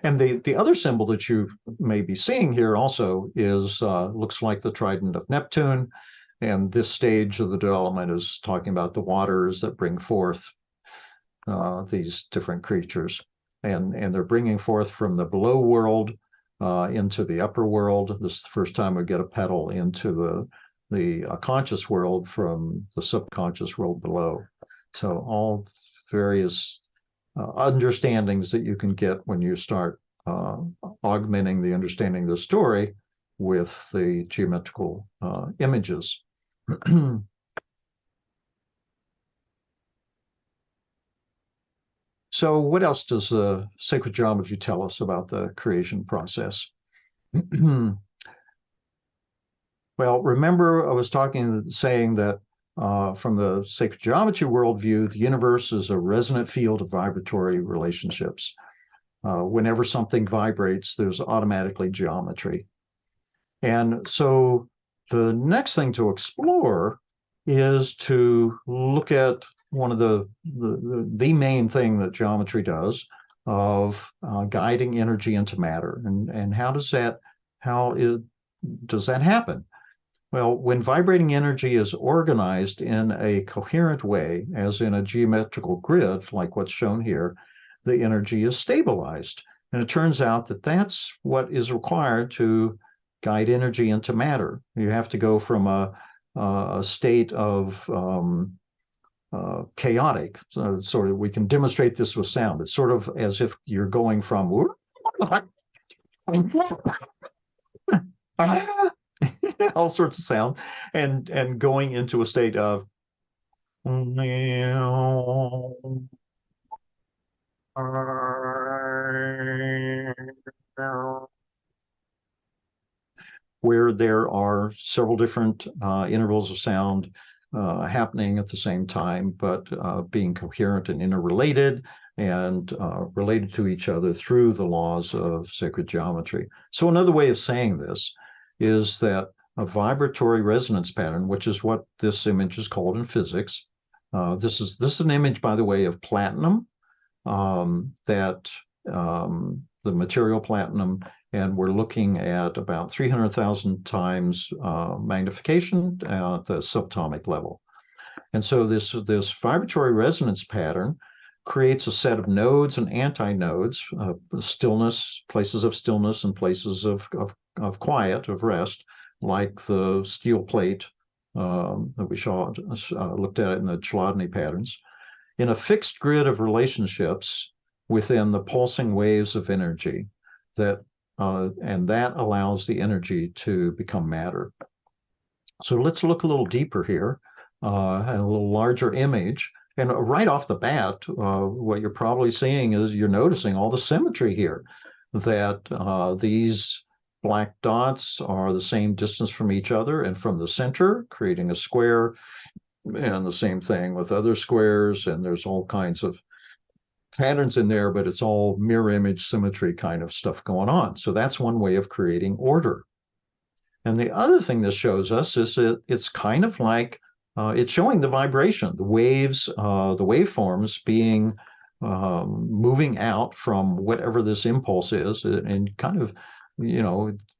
And the other symbol that you may be seeing here also is looks like the trident of Neptune. And this stage of the development is talking about the waters that bring forth these different creatures. And they're bringing forth from the below world into the upper world. This is the first time we get a petal into the conscious world from the subconscious world below. So all various understandings that you can get when you start augmenting the understanding of the story with the geometrical images. So what else does sacred geometry tell us about the creation process? Well, remember I was saying that from the sacred geometry worldview, the universe is a resonant field of vibratory relationships. Whenever something vibrates, there's automatically geometry. And so the next thing to explore is to look at one of the main thing that geometry does of guiding energy into matter, and how does that happen? Well, when vibrating energy is organized in a coherent way, as in a geometrical grid, like what's shown here, the energy is stabilized. And it turns out that that's what is required to guide energy into matter. You have to go from a state of chaotic. So sort of, we can demonstrate this with sound. It's sort of as if you're going from all sorts of sound and going into a state of where there are several different intervals of sound happening at the same time, but being coherent and interrelated and related to each other through the laws of sacred geometry. So another way of saying this is that a vibratory resonance pattern, which is what this image is called in physics. This is an image, by the way, of platinum, the material platinum, and we're looking at about 300,000 times magnification at the subatomic level. And so this vibratory resonance pattern creates a set of nodes and antinodes, stillness, places of stillness and places of quiet, of rest, like the steel plate that we looked at in the Chladni patterns, in a fixed grid of relationships within the pulsing waves of energy and that allows the energy to become matter. So let's look a little deeper here, and a little larger image. And right off the bat, what you're probably seeing is you're noticing all the symmetry here, that these black dots are the same distance from each other and from the center, creating a square, and the same thing with other squares, and there's all kinds of patterns in there, but it's all mirror image symmetry kind of stuff going on. So that's one way of creating order. And the other thing this shows us is that it's kind of like, it's showing the vibration, the waves, the waveforms being moving out from whatever this impulse is, and kind of,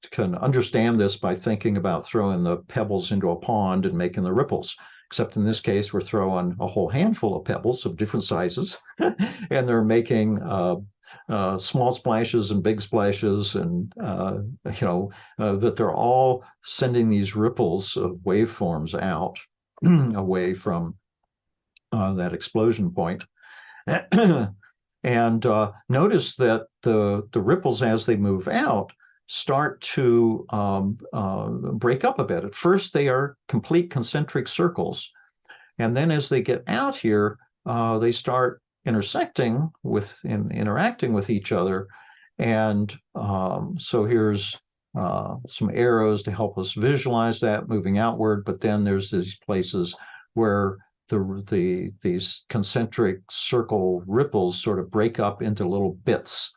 can understand this by thinking about throwing the pebbles into a pond and making the ripples. Except in this case, we're throwing a whole handful of pebbles of different sizes, and they're making small splashes and big splashes, and that they're all sending these ripples of waveforms out away from that explosion point. And notice that the ripples, as they move out, start to break up a bit. At first, they are complete concentric circles. And then as they get out here, they start intersecting interacting with each other. And so here's some arrows to help us visualize that moving outward. But then there's these places where these concentric circle ripples sort of break up into little bits.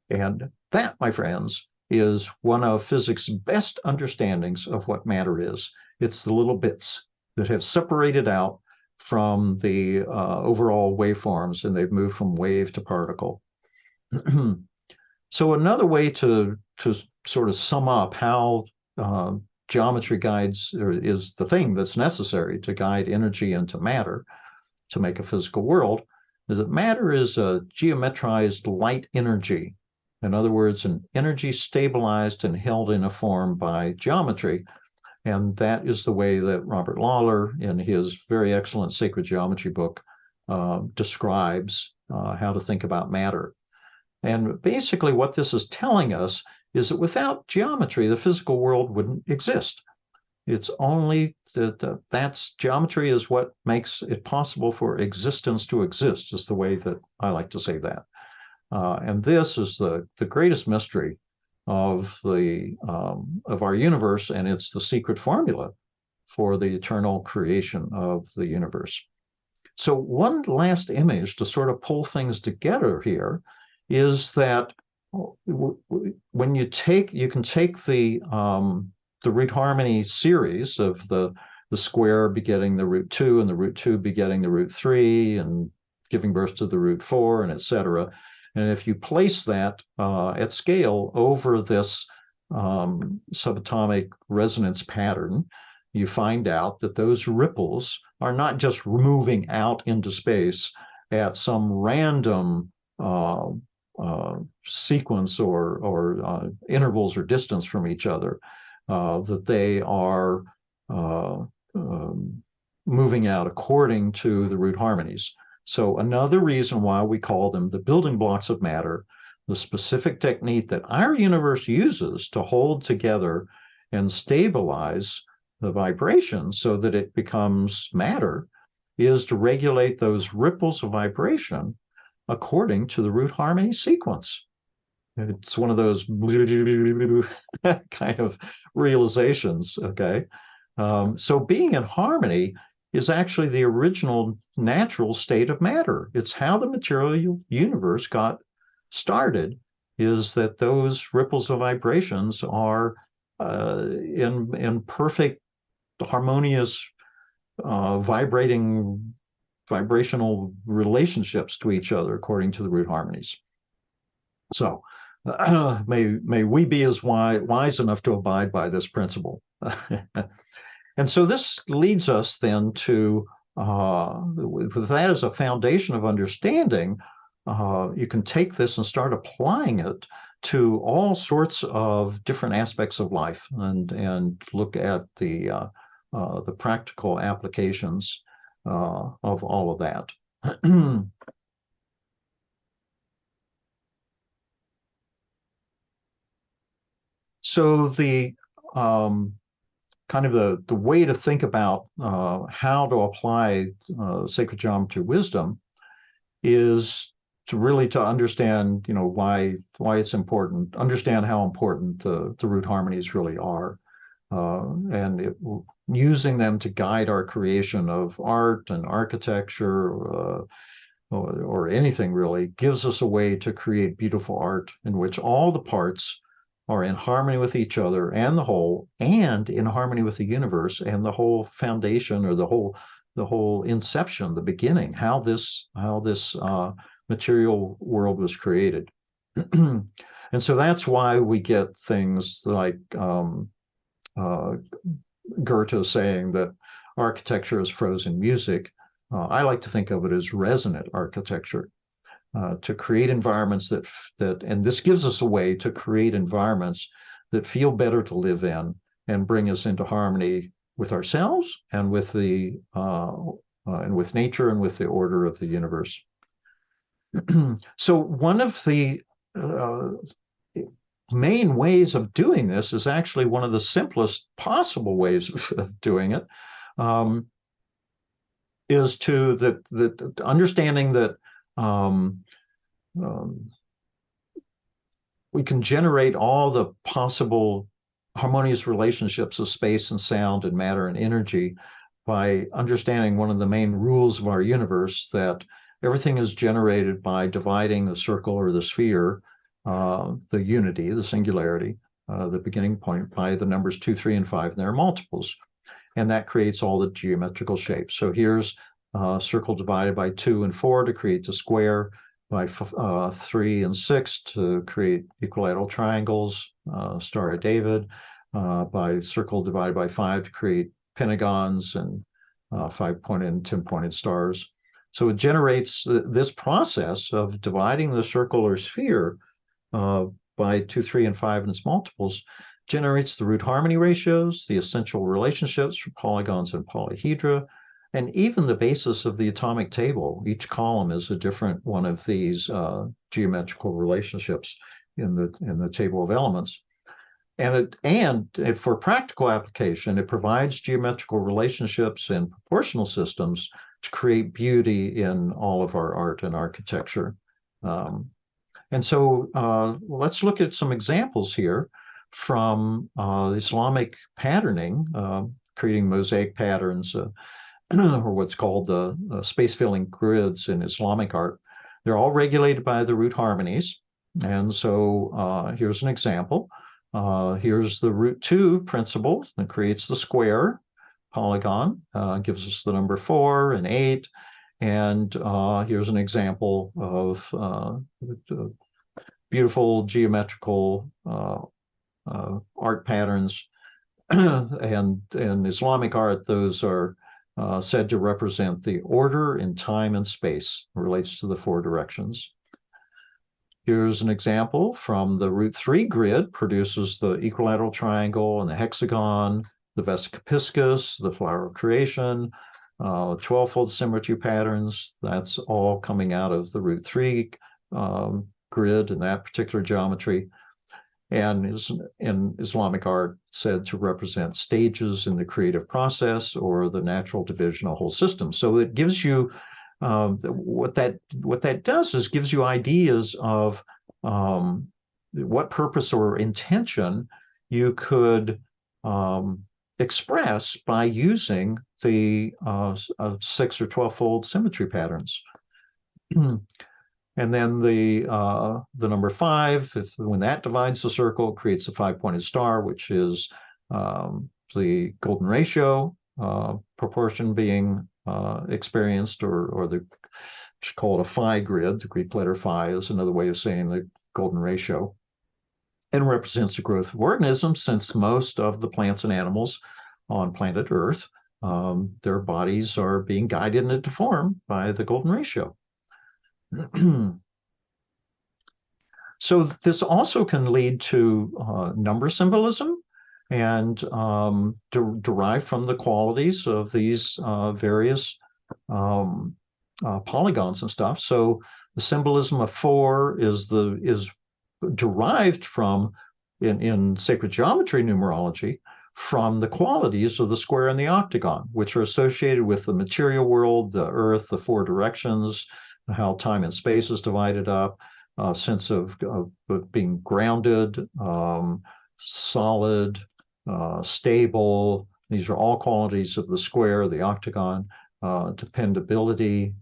And that, my friends, is one of physics' best understandings of what matter is. It's the little bits that have separated out from the overall waveforms, and they've moved from wave to particle. So another way to sort of sum up how geometry guides is the thing that's necessary to guide energy into matter to make a physical world is that matter is a geometrized light energy. In other words, an energy stabilized and held in a form by geometry. And that is the way that Robert Lawler, in his very excellent Sacred Geometry book, describes how to think about matter. And basically what this is telling us is that without geometry, the physical world wouldn't exist. It's only that's geometry is what makes it possible for existence to exist, is the way that I like to say that. And this is the greatest mystery of our universe, and it's the secret formula for the eternal creation of the universe. So one last image to sort of pull things together here is that when you can take the root harmony series of the square begetting the root 2 and the root 2 begetting the root 3 and giving birth to the root 4 and etc. And if you place that at scale over this subatomic resonance pattern, you find out that those ripples are not just moving out into space at some random sequence or intervals or distance from each other, that they are moving out according to the root harmonies. So another reason why we call them the building blocks of matter, the specific technique that our universe uses to hold together and stabilize the vibration so that it becomes matter, is to regulate those ripples of vibration according to the root harmony sequence. It's one of those kind of realizations, okay? So being in harmony is actually the original natural state of matter. It's how the material universe got started, is that those ripples of vibrations are in perfect, harmonious, vibrational relationships to each other according to the root harmonies. So may we be as wise enough to abide by this principle. And so this leads us then to, with that as a foundation of understanding, you can take this and start applying it to all sorts of different aspects of life, and look at the practical applications of all of that. So the kind of the way to think about how to apply sacred geometry wisdom is to really to understand, why it's important, understand how important the root harmonies really are, and using them to guide our creation of art and architecture, or anything really, gives us a way to create beautiful art in which all the parts are in harmony with each other and the whole, and in harmony with the universe and the whole foundation, or the whole inception, the beginning, how this material world was created. And so that's why we get things like Goethe saying that architecture is frozen music. I like to think of it as resonant architecture. To create environments that, and this gives us a way to create environments that feel better to live in and bring us into harmony with ourselves and with the and with nature and with the order of the universe. So one of the main ways of doing this is actually one of the simplest possible ways of doing it, is to the understanding that we can generate all the possible harmonious relationships of space and sound and matter and energy by understanding one of the main rules of our universe, that everything is generated by dividing the circle or the sphere, the unity, the singularity, the beginning point, by the numbers 2, 3, and 5 and their multiples. And that creates all the geometrical shapes. So here's circle divided by 2 and 4 to create the square, by 3 and 6 to create equilateral triangles, Star of David, by circle divided by 5 to create pentagons, and 5-pointed and 10-pointed stars. So it generates this process of dividing the circle or sphere by 2, 3, and 5 and its multiples, generates the root harmony ratios, the essential relationships for polygons and polyhedra, and even the basis of the atomic table. Each column is a different one of these geometrical relationships in the table of elements. And for practical application, it provides geometrical relationships and proportional systems to create beauty in all of our art and architecture. And so let's look at some examples here from Islamic patterning, creating mosaic patterns, or what's called the space-filling grids in Islamic art. They're all regulated by the root harmonies. And so here's an example. Here's the root 2 principle that creates the square polygon, gives us the number 4 and 8. And here's an example of beautiful geometrical art patterns And in Islamic art, those are said to represent the order in time and space, relates to the four directions. Here's an example from the Root 3 grid, produces the equilateral triangle and the hexagon, the vesicapiscus, the flower of creation, 12-fold symmetry patterns. That's all coming out of the Root 3 grid in that particular geometry. And is in Islamic art said to represent stages in the creative process or the natural division of whole systems. So it gives you what that does is gives you ideas of what purpose or intention you could express by using the 6 or 12-fold symmetry patterns. And then the number 5, when that divides the circle, it creates a 5-pointed star, which is the golden ratio proportion being experienced, or the call it a phi grid. The Greek letter phi is another way of saying the golden ratio, and represents the growth of organisms, since most of the plants and animals on planet Earth, their bodies are being guided into form by the golden ratio. So this also can lead to number symbolism, and derived from the qualities of these various polygons and stuff. So the symbolism of 4 is derived from, in sacred geometry numerology, from the qualities of the square and the octagon, which are associated with the material world, the earth, the 4 directions, how time and space is divided up, sense of being grounded, solid, stable. These are all qualities of the square, the octagon, dependability,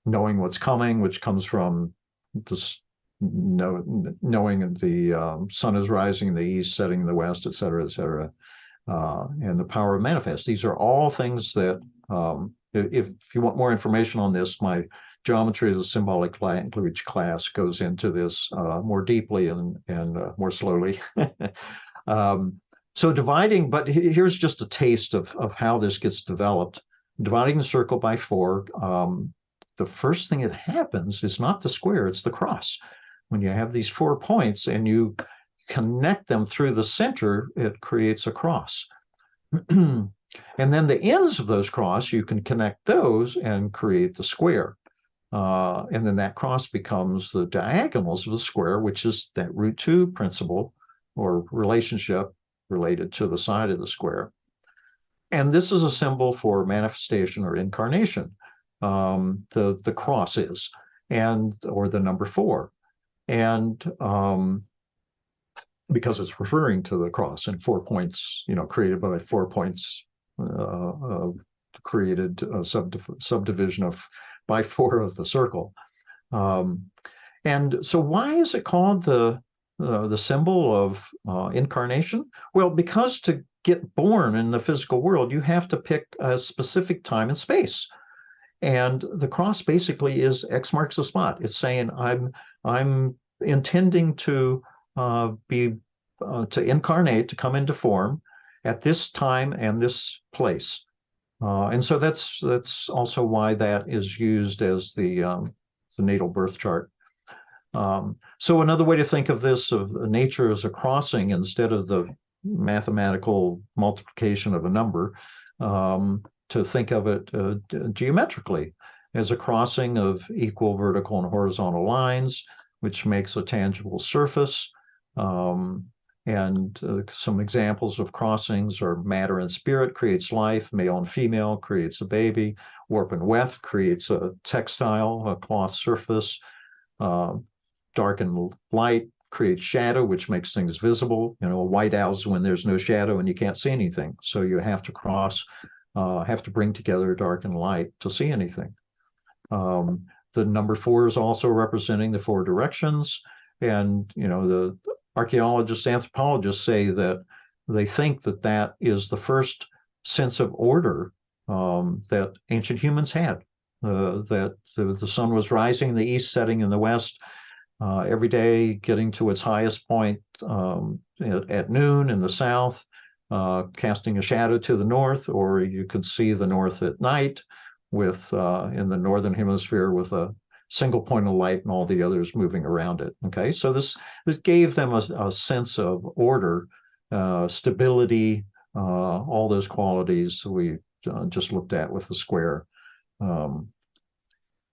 knowing what's coming, which comes from this knowing the sun is rising in the east, setting in the west, et cetera, and the power of manifest. These are all things that, if you want more information on this, my Geometry as a Symbolic Language class goes into this more deeply and more slowly. So dividing, but here's just a taste of how this gets developed. Dividing the circle by 4, the first thing that happens is not the square, it's the cross. When you have these 4 points and you connect them through the center, it creates a cross. And then the ends of those cross, you can connect those and create the square. And then that cross becomes the diagonals of the square, which is that root 2 principle or relationship related to the side of the square. And this is a symbol for manifestation or incarnation. The cross is, or the number 4. And because it's referring to the cross, and 4 points, created by 4 points, created a subdivision of by 4 of the circle. And so why is it called the symbol of incarnation? Well, because to get born in the physical world, you have to pick a specific time and space. And the cross basically is X marks the spot. It's saying I'm intending to to incarnate, to come into form at this time and this place. And so that's also why that is used as the natal birth chart. So another way to think of this, of nature as a crossing instead of the mathematical multiplication of a number, to think of it geometrically as a crossing of equal vertical and horizontal lines, which makes a tangible surface. And some examples of crossings are matter and spirit creates life, male and female creates a baby, warp and weft creates a textile, a cloth surface, dark and light creates shadow, which makes things visible. A white house when there's no shadow and you can't see anything. So you have to have to bring together dark and light to see anything. The number 4 is also representing the 4 directions. And, the archaeologists, anthropologists say that they think that is the first sense of order that ancient humans had, that the sun was rising in the east, setting in the west, every day getting to its highest point, at noon in the south, casting a shadow to the north, or you could see the north at night with in the northern hemisphere with a single point of light and all the others moving around it. Okay, so this gave them a sense of order, stability, all those qualities we just looked at with the square.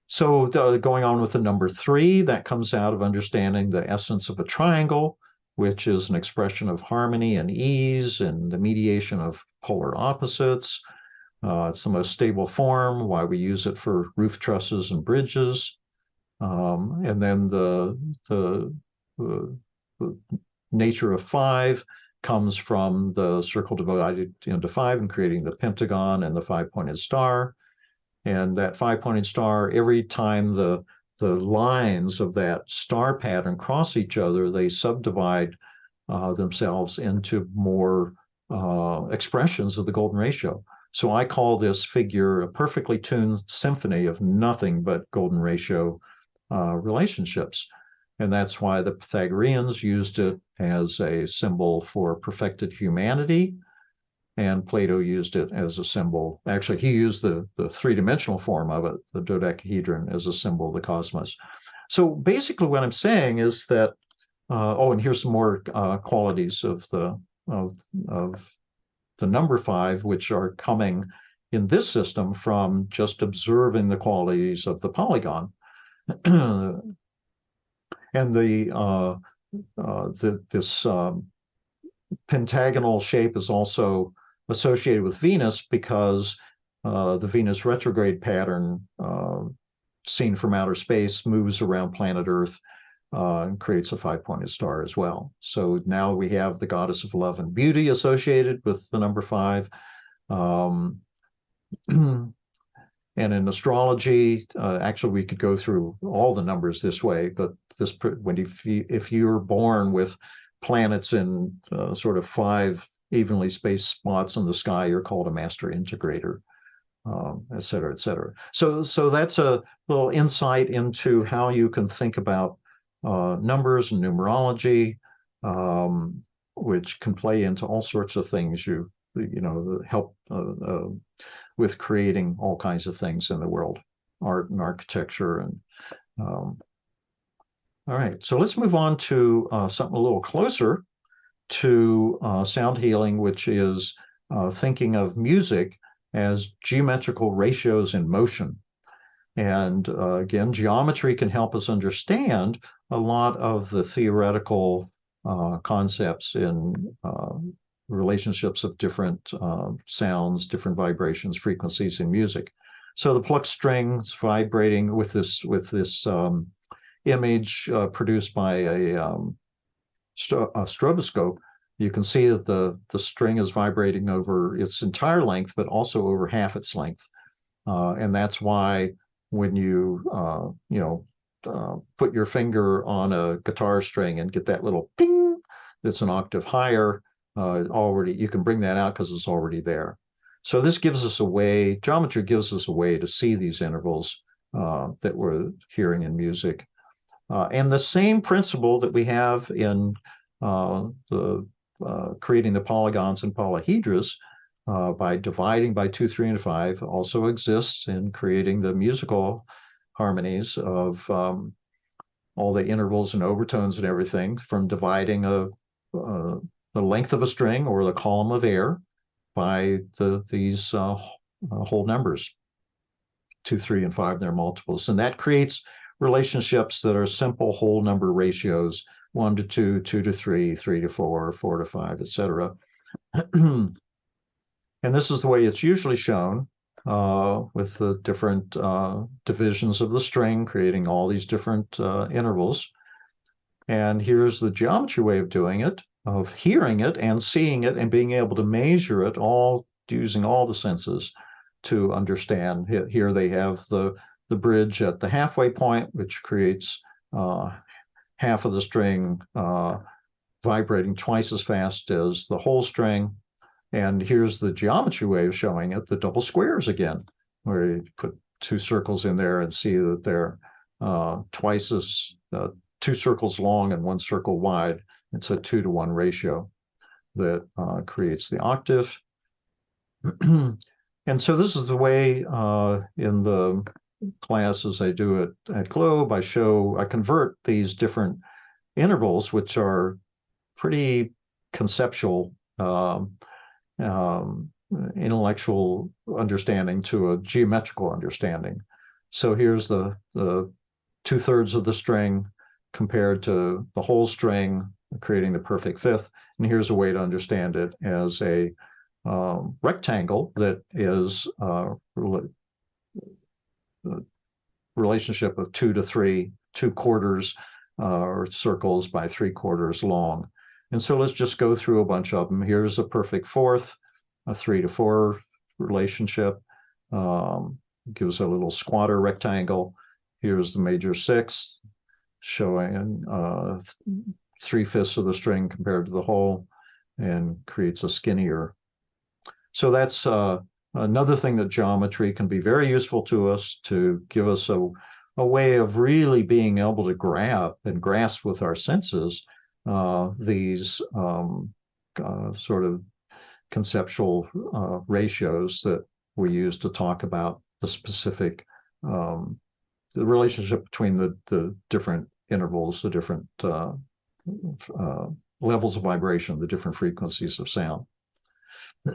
So going on with the number 3, that comes out of understanding the essence of a triangle, which is an expression of harmony and ease and the mediation of polar opposites. It's the most stable form, why we use it for roof trusses and bridges. And then the nature of 5 comes from the circle divided into 5 and creating the pentagon and the 5-pointed star. And that 5-pointed star, every time the lines of that star pattern cross each other, they subdivide themselves into more expressions of the golden ratio. So I call this figure a perfectly tuned symphony of nothing but golden ratio relationships. And that's why the Pythagoreans used it as a symbol for perfected humanity. And Plato used it as a symbol. Actually, he used the three-dimensional form of it, the dodecahedron, as a symbol of the cosmos. So basically what I'm saying is that, and here's some more qualities of the number 5, which are coming in this system from just observing the qualities of the polygon. And this pentagonal shape is also associated with Venus because the Venus retrograde pattern seen from outer space moves around planet Earth and creates a 5-pointed star as well. So now we have the goddess of love and beauty associated with the number 5. And in astrology, actually, we could go through all the numbers this way, but if you're born with planets in sort of 5 evenly spaced spots in the sky, you're called a master integrator, et cetera, et cetera. So that's a little insight into how you can think about numbers and numerology, which can play into all sorts of things. You help with creating all kinds of things in the world, art and architecture. And all right, so let's move on to something a little closer to sound healing, which is thinking of music as geometrical ratios in motion. And again, geometry can help us understand a lot of the theoretical concepts in relationships of different sounds, different vibrations, frequencies in music. So the plucked strings vibrating with this image produced by a stroboscope, you can see that the string is vibrating over its entire length, but also over half its length. And that's why when you put your finger on a guitar string and get that little ping that's an octave higher, already you can bring that out because it's already there. So this gives us a way, geometry gives us a way to see these intervals that we're hearing in music. And the same principle that we have in creating the polygons and polyhedras by dividing by 2, 3, and 5 also exists in creating the musical harmonies of all the intervals and overtones and everything from dividing the length of a string or the column of air by these whole numbers, 2, 3, and 5, and their multiples. And that creates relationships that are simple whole number ratios, 1 to 2, 2 to 3, 3 to 4, 4 to 5, etc. And this is the way it's usually shown with the different divisions of the string, creating all these different intervals. And here's the geometry way of doing it, of hearing it and seeing it and being able to measure it all using all the senses to understand. Here they have the bridge at the halfway point, which creates half of the string vibrating twice as fast as the whole string. And here's the geometry way of showing it, the double squares again, where you put 2 circles in there and see that they're twice as 2 circles long and 1 circle wide, It's a 2-to-1 ratio that creates the octave. And so this is the way in the classes I do at Globe, I convert these different intervals, which are pretty conceptual intellectual understanding, to a geometrical understanding. So here's the 2/3 of the string compared to the whole string, creating the perfect fifth. And here's a way to understand it as a rectangle that is relationship of 2 to 3, 2/4 or circles by 3/4 long. And so let's just go through a bunch of them. Here's a perfect fourth, a 3 to 4 relationship, gives a little squatter rectangle. Here's the major sixth, showing 3/5 of the string compared to the whole, and creates a skinnier. So that's another thing that geometry can be very useful to us, to give us a way of really being able to grab and grasp with our senses these sort of conceptual ratios that we use to talk about the specific, the relationship between the different intervals, the different levels of vibration, the different frequencies of sound.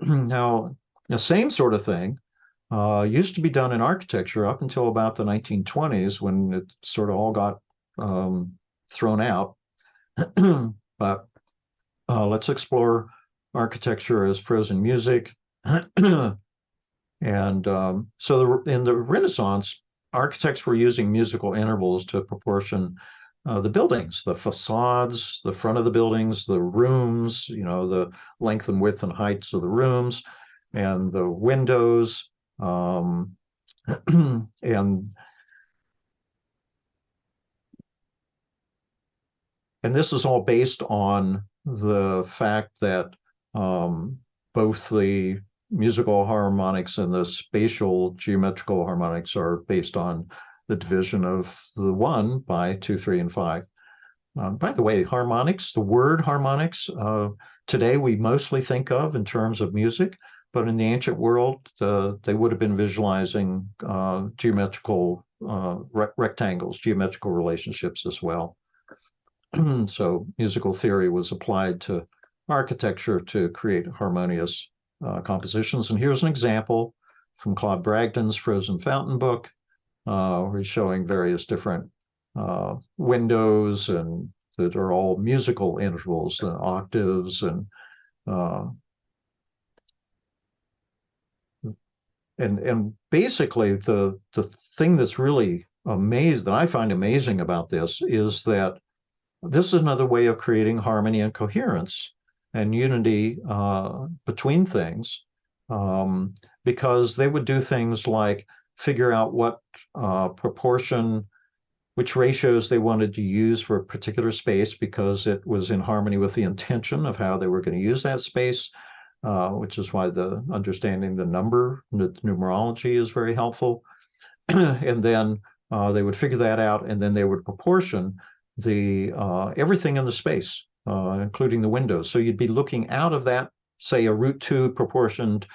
Now, the same sort of thing used to be done in architecture up until about the 1920s, when it sort of all got thrown out. But let's explore architecture as frozen music. And so in the Renaissance, architects were using musical intervals to proportion the buildings, the facades, the front of the buildings, the rooms, the length and width and heights of the rooms, and the windows, and this is all based on the fact that both the musical harmonics and the spatial geometrical harmonics are based on the division of the 1 by 2, 3, and 5. By the way, harmonics, the word harmonics, today we mostly think of in terms of music, but in the ancient world, they would have been visualizing geometrical rectangles, geometrical relationships as well. So musical theory was applied to architecture to create harmonious compositions. And here's an example from Claude Bragdon's Frozen Fountain book, where he's showing various different windows, and that are all musical intervals, octaves, and basically the thing that's really that I find amazing about this is that this is another way of creating harmony and coherence and unity between things, because they would do things like figure out what proportion, which ratios they wanted to use for a particular space, because it was in harmony with the intention of how they were going to use that space, which is why the understanding the numerology is very helpful. And then they would figure that out, and then they would proportion the everything in the space, including the windows. So you'd be looking out of that, say, a root 2 proportioned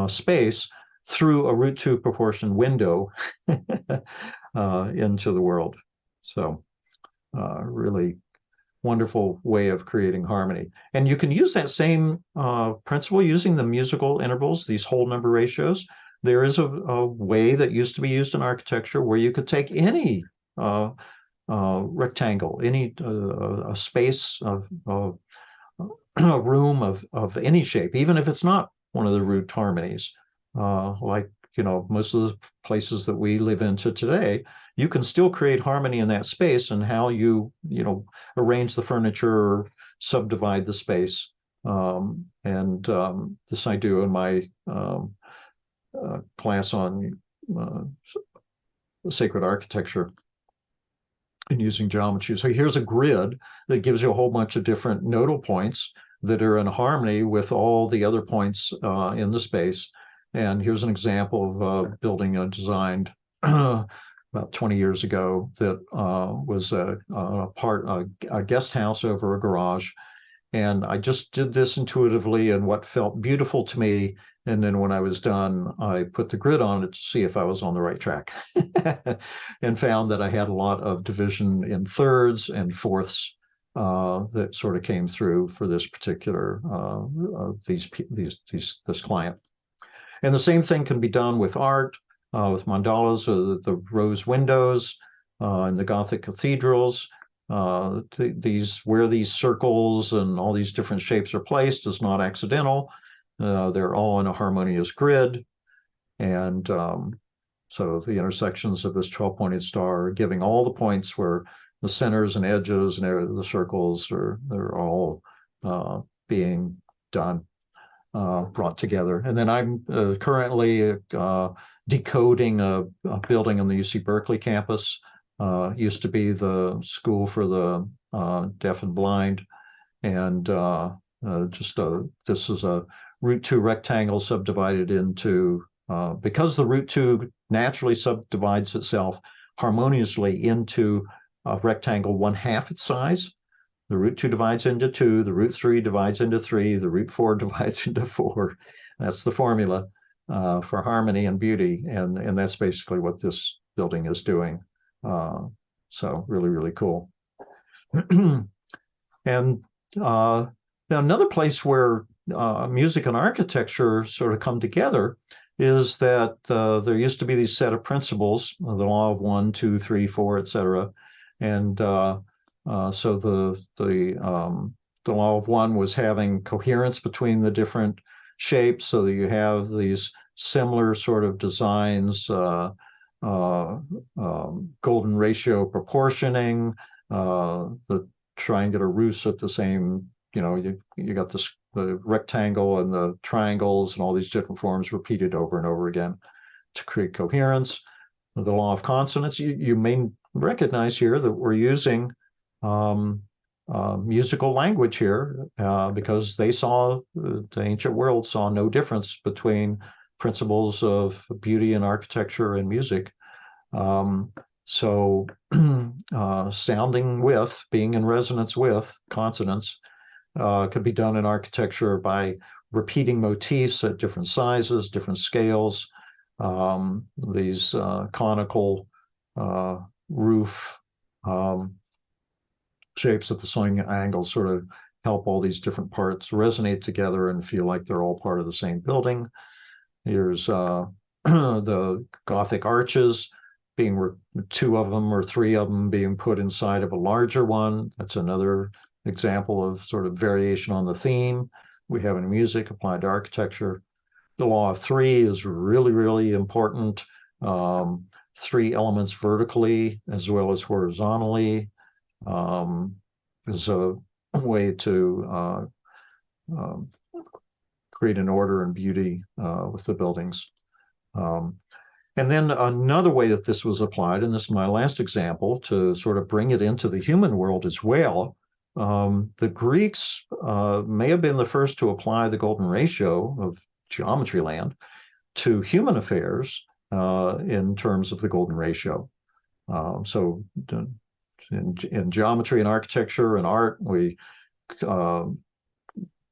space through a root 2 proportioned window into the world. So really wonderful way of creating harmony. And you can use that same principle using the musical intervals, these whole number ratios. There is a way that used to be used in architecture where you could take any rectangle, any a space of a room of any shape, even if it's not one of the root harmonies, like most of the places that we live into today, you can still create harmony in that space, and how you arrange the furniture or subdivide the space. This I do in my class on sacred architecture and using geometry. So here's a grid that gives you a whole bunch of different nodal points that are in harmony with all the other points in the space. And here's an example of building a designed about 20 years ago that was a guest house over a garage. And I just did this intuitively and what felt beautiful to me. And then when I was done, I put the grid on it to see if I was on the right track and found that I had a lot of division in thirds and fourths that sort of came through for this particular this client. And the same thing can be done with art, with mandalas, the rose windows in the Gothic cathedrals. Where these circles and all these different shapes are placed is not accidental. They're all in a harmonious grid. And so the intersections of this 12-pointed star are giving all the points where the centers and edges and the circles they're all being done, brought together. And then I'm currently decoding a building on the UC Berkeley campus. Used to be the school for the deaf and blind. And this is a root 2 rectangle subdivided into, because the root 2 naturally subdivides itself harmoniously into a rectangle 1/2 its size. The root 2 divides into 2, the root 3 divides into 3, the root 4 divides into 4. That's the formula for harmony and beauty. And that's basically what this building is doing. So really, really cool. And now another place where music and architecture sort of come together is that there used to be these set of principles, the law of 1, 2, 3, 4, etc. And so the law of 1 was having coherence between the different shapes, so that you have these similar sort of designs, golden ratio proportioning, the triangular roofs at the same, you got the rectangle and the triangles and all these different forms repeated over and over again to create coherence. The law of consonants, you may recognize here that we're using musical language here because the ancient world saw no difference between principles of beauty and architecture and music. So sounding with, being in resonance with consonants could be done in architecture by repeating motifs at different sizes, different scales. These conical roof shapes at the same angles sort of help all these different parts resonate together and feel like they're all part of the same building. Here's the Gothic arches being 2 of them or 3 of them being put inside of a larger one. That's another example of sort of variation on the theme we have in music applied to architecture. The law of 3 is really, really important. 3 elements vertically as well as horizontally is a way to create an order and beauty with the buildings. And then another way that this was applied, and this is my last example, to sort of bring it into the human world as well. The Greeks may have been the first to apply the golden ratio of geometry land to human affairs in terms of the golden ratio. So in geometry and architecture and art, we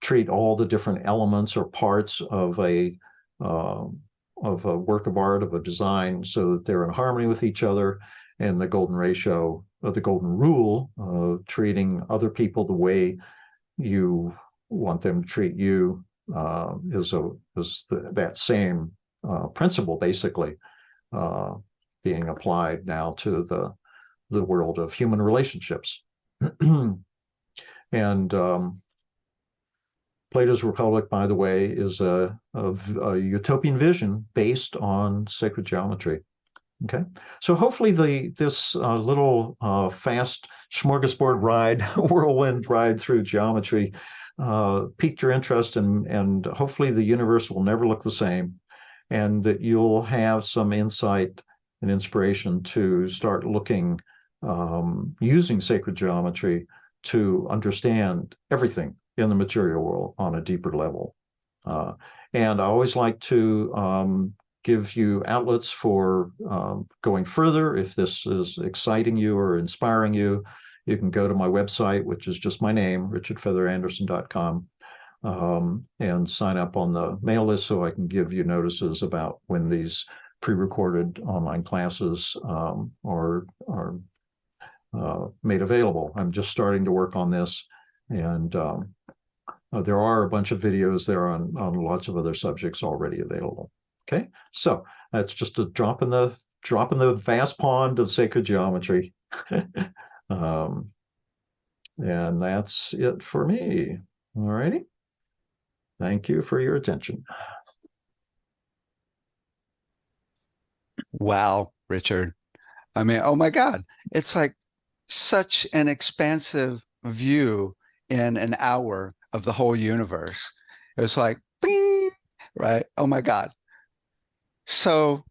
treat all the different elements or parts of a work of art, of a design, so that they're in harmony with each other. And the golden ratio, the golden rule of treating other people the way you want them to treat you is that same principle basically being applied now to the world of human relationships. And Plato's Republic, by the way, is a utopian vision based on sacred geometry. Okay, so hopefully this little fast smorgasbord ride, whirlwind ride through geometry, piqued your interest, and hopefully the universe will never look the same, and that you'll have some insight and inspiration to start looking, using sacred geometry to understand everything in the material world on a deeper level. And I always like to give you outlets for going further. If this is exciting you or inspiring you, you can go to my website, which is just my name, richardfeatheranderson.com, and sign up on the mail list so I can give you notices about when these pre-recorded online classes are made available. I'm just starting to work on this, and there are a bunch of videos there on lots of other subjects already available. Okay, so that's just a drop in the vast pond of sacred geometry. And that's it for me. All righty. Thank you for your attention. Wow, Richard. I mean, oh my God, it's like such an expansive view in an hour of the whole universe. It's like, bing, right? Oh my God. So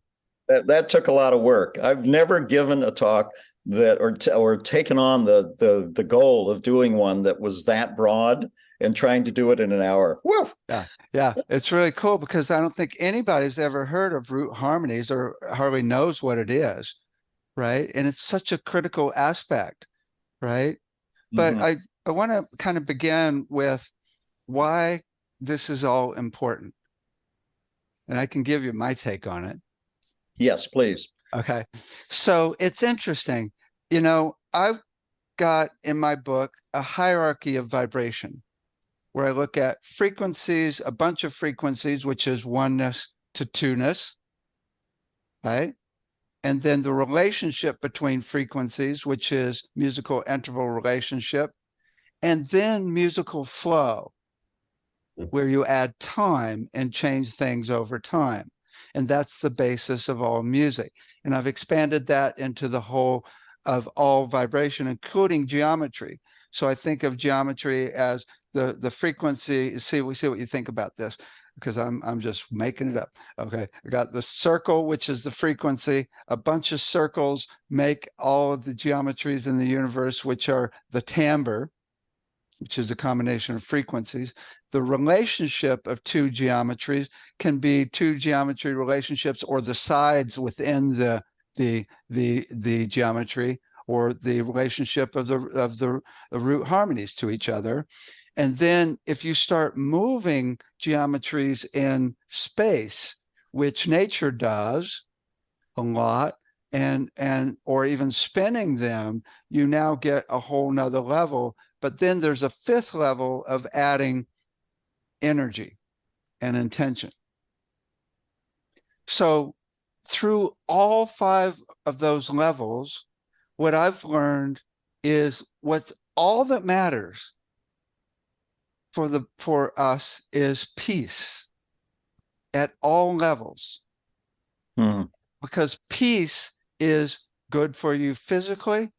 That took a lot of work. I've never given a talk that or taken on the goal of doing one that was that broad and trying to do it in an hour. Woof. yeah, it's really cool because I don't think anybody's ever heard of root harmonies or hardly knows what it is, right? And it's such a critical aspect, right? But Mhm. I want to kind of begin with why this is all important. And I can give you my take on it. Yes, please. Okay. So it's interesting. You know, I've got in my book a hierarchy of vibration where I look at frequencies, a bunch of frequencies, which is oneness to two-ness, right? And then the relationship between frequencies, which is musical interval relationship, and then musical flow, where you add time and change things over time. And that's the basis of all music. And I've expanded that into the whole of all vibration, including geometry. So I think of geometry as the frequency. See what you think about this, because I'm just making it up. Okay, I got the circle, which is the frequency. A bunch of circles make all of the geometries in the universe, which are the timbre, which is a combination of frequencies. The relationship of two geometries can be two geometry relationships or the sides within the geometry, or the relationship of the root harmonies to each other. And then if you start moving geometries in space, which nature does a lot, and or even spinning them, you now get a whole nother level. But then there's a fifth level of adding energy and intention. So through all five of those levels, what I've learned is what's all that matters for us is peace at all levels. Hmm. Because peace is good for you physically,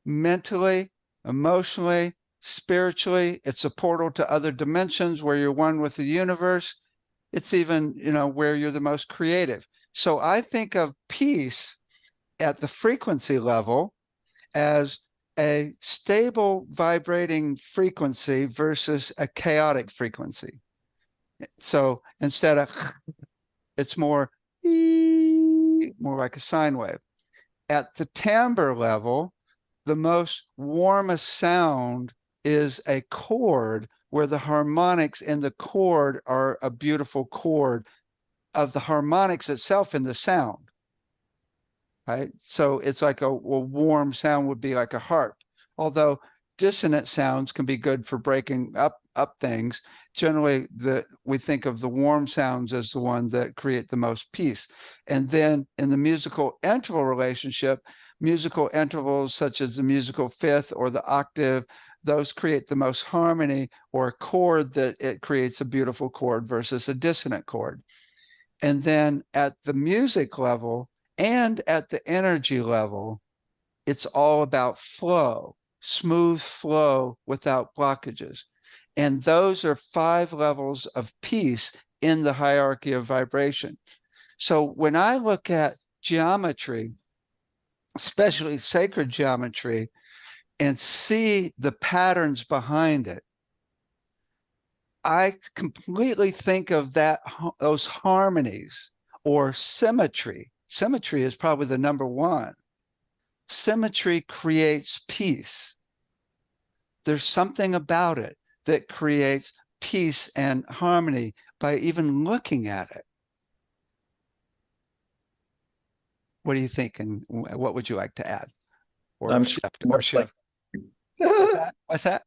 mentally, emotionally, spiritually. It's a portal to other dimensions where you're one with the universe. It's even, where you're the most creative. So I think of peace at the frequency level as a stable vibrating frequency versus a chaotic frequency. So instead of, it's more like a sine wave. At the timbre level, the most warmest sound is a chord where the harmonics in the chord are a beautiful chord of the harmonics itself in the sound, right? So it's like a warm sound would be like a harp, although dissonant sounds can be good for breaking up things. Generally, we think of the warm sounds as the one that create the most peace. And then in the musical interval relationship, musical intervals such as the musical fifth or the octave, those create the most harmony, or a chord that it creates a beautiful chord versus a dissonant chord. And then at the music level and at the energy level, it's all about flow, smooth flow without blockages. And those are five levels of peace in the hierarchy of vibration. So when I look at geometry, especially sacred geometry, and see the patterns behind it, I completely think of those harmonies or symmetry. Symmetry is probably the number one. Symmetry creates peace. There's something about it that creates peace and harmony by even looking at it. What do you think? And what would you like to add? Or I'm shift? Or shift? What's that?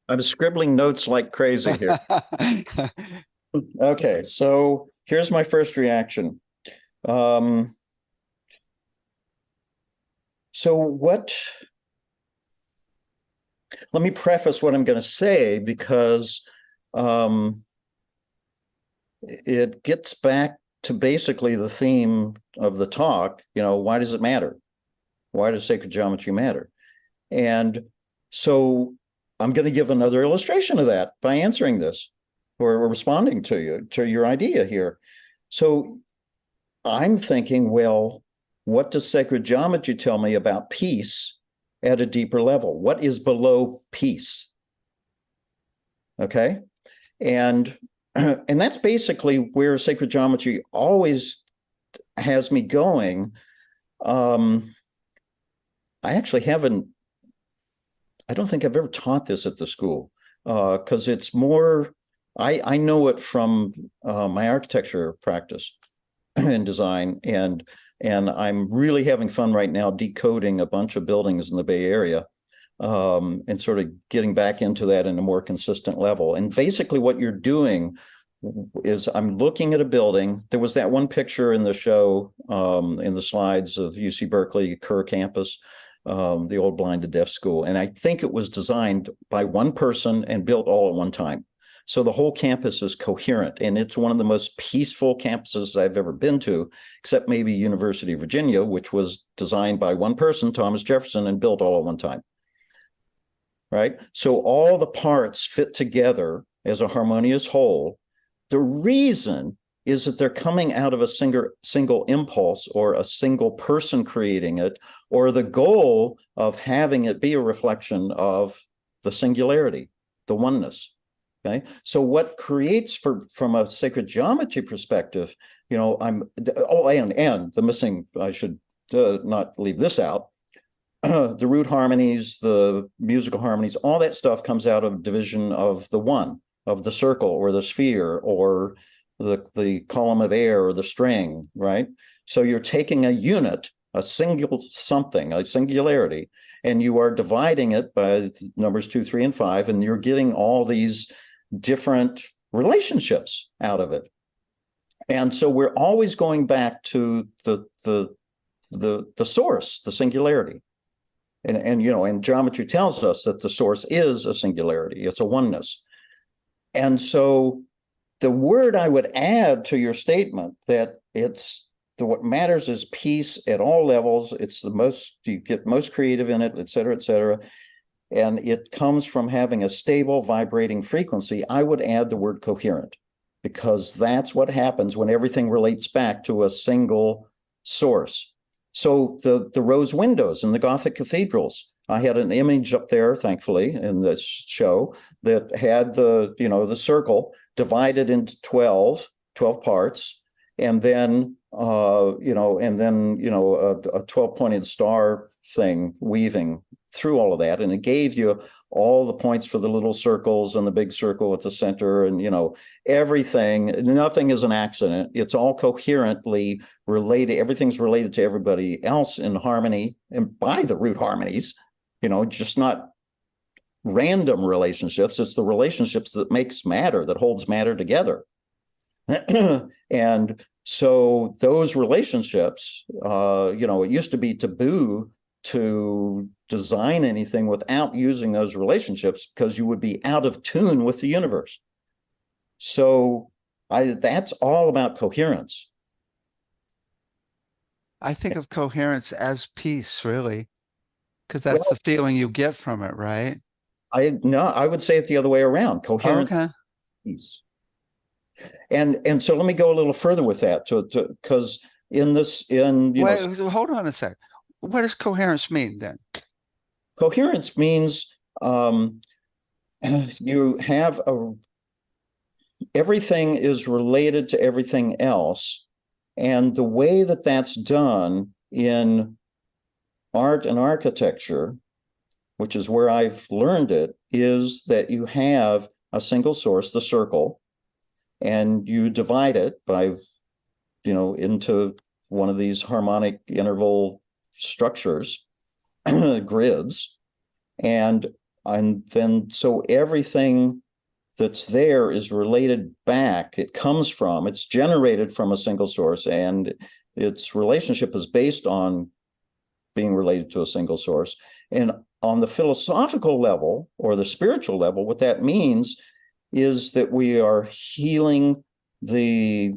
I'm scribbling notes like crazy here. Okay, so here's my first reaction. Let me preface what I'm going to say, because it gets back to basically the theme of the talk. Why does it matter? Why does sacred geometry matter? And so I'm going to give another illustration of that by answering this, or responding to your idea here. So I'm thinking, well, what does sacred geometry tell me about peace at a deeper level? What is below peace? Okay. And that's basically where sacred geometry always has me going. I actually I don't think I've ever taught this at the school, because it's more, I know it from my architecture practice and design, and I'm really having fun right now decoding a bunch of buildings in the Bay Area, and sort of getting back into that in a more consistent level. And basically what you're doing is I'm looking at a building. There was that one picture in the show, in the slides, of UC Berkeley Kerr campus, the old blind to deaf school. And I think it was designed by one person and built all at one time. So the whole campus is coherent, and it's one of the most peaceful campuses I've ever been to, except maybe University of Virginia, which was designed by one person, Thomas Jefferson, and built all at one time. Right? So all the parts fit together as a harmonious whole. The reason is that they're coming out of a single impulse, or a single person creating it, or the goal of having it be a reflection of the singularity, the oneness. Okay, so what creates from a sacred geometry perspective, and the missing, I should not leave this out, the root harmonies, the musical harmonies, all that stuff comes out of division of the one, of the circle or the sphere, or the column of air, or the string, right? So you're taking a unit, a single something, a singularity, and you are dividing it by numbers 2, 3, and 5, and you're getting all these different relationships out of it. And so we're always going back to the source, the singularity. And geometry tells us that the source is a singularity, it's a oneness. And so the word I would add to your statement, that what matters is peace at all levels. It's you get most creative in it, et cetera, et cetera. And it comes from having a stable vibrating frequency. I would add the word coherent, because that's what happens when everything relates back to a single source. So the rose windows in the Gothic cathedrals, I had an image up there, thankfully, in this show that had the circle divided into 12 parts, and then a 12-pointed star thing weaving through all of that, and it gave you all the points for the little circles and the big circle at the center, and everything. Nothing is an accident. It's all coherently related. Everything's related to everybody else in harmony, and by the root harmonies, just not random relationships. It's the relationships that makes matter, that holds matter together. And so those relationships, it used to be taboo to design anything without using those relationships, because you would be out of tune with the universe. So that's all about coherence. I think of coherence as peace, really, because that's the feeling you get from it, right? I would say it the other way around. Coherence, peace. And so let me go a little further with that, because wait, hold on a sec. What does coherence mean then? Coherence means you have everything is related to everything else, And the way that that's done in art and architecture, which is where I've learned it, is that you have a single source, the circle, and you divide it by, into one of these harmonic interval structures, grids, and then so everything that's there is related back. It's generated from a single source, and its relationship is based on being related to a single source. And on the philosophical level or the spiritual level, what that means is that we are healing the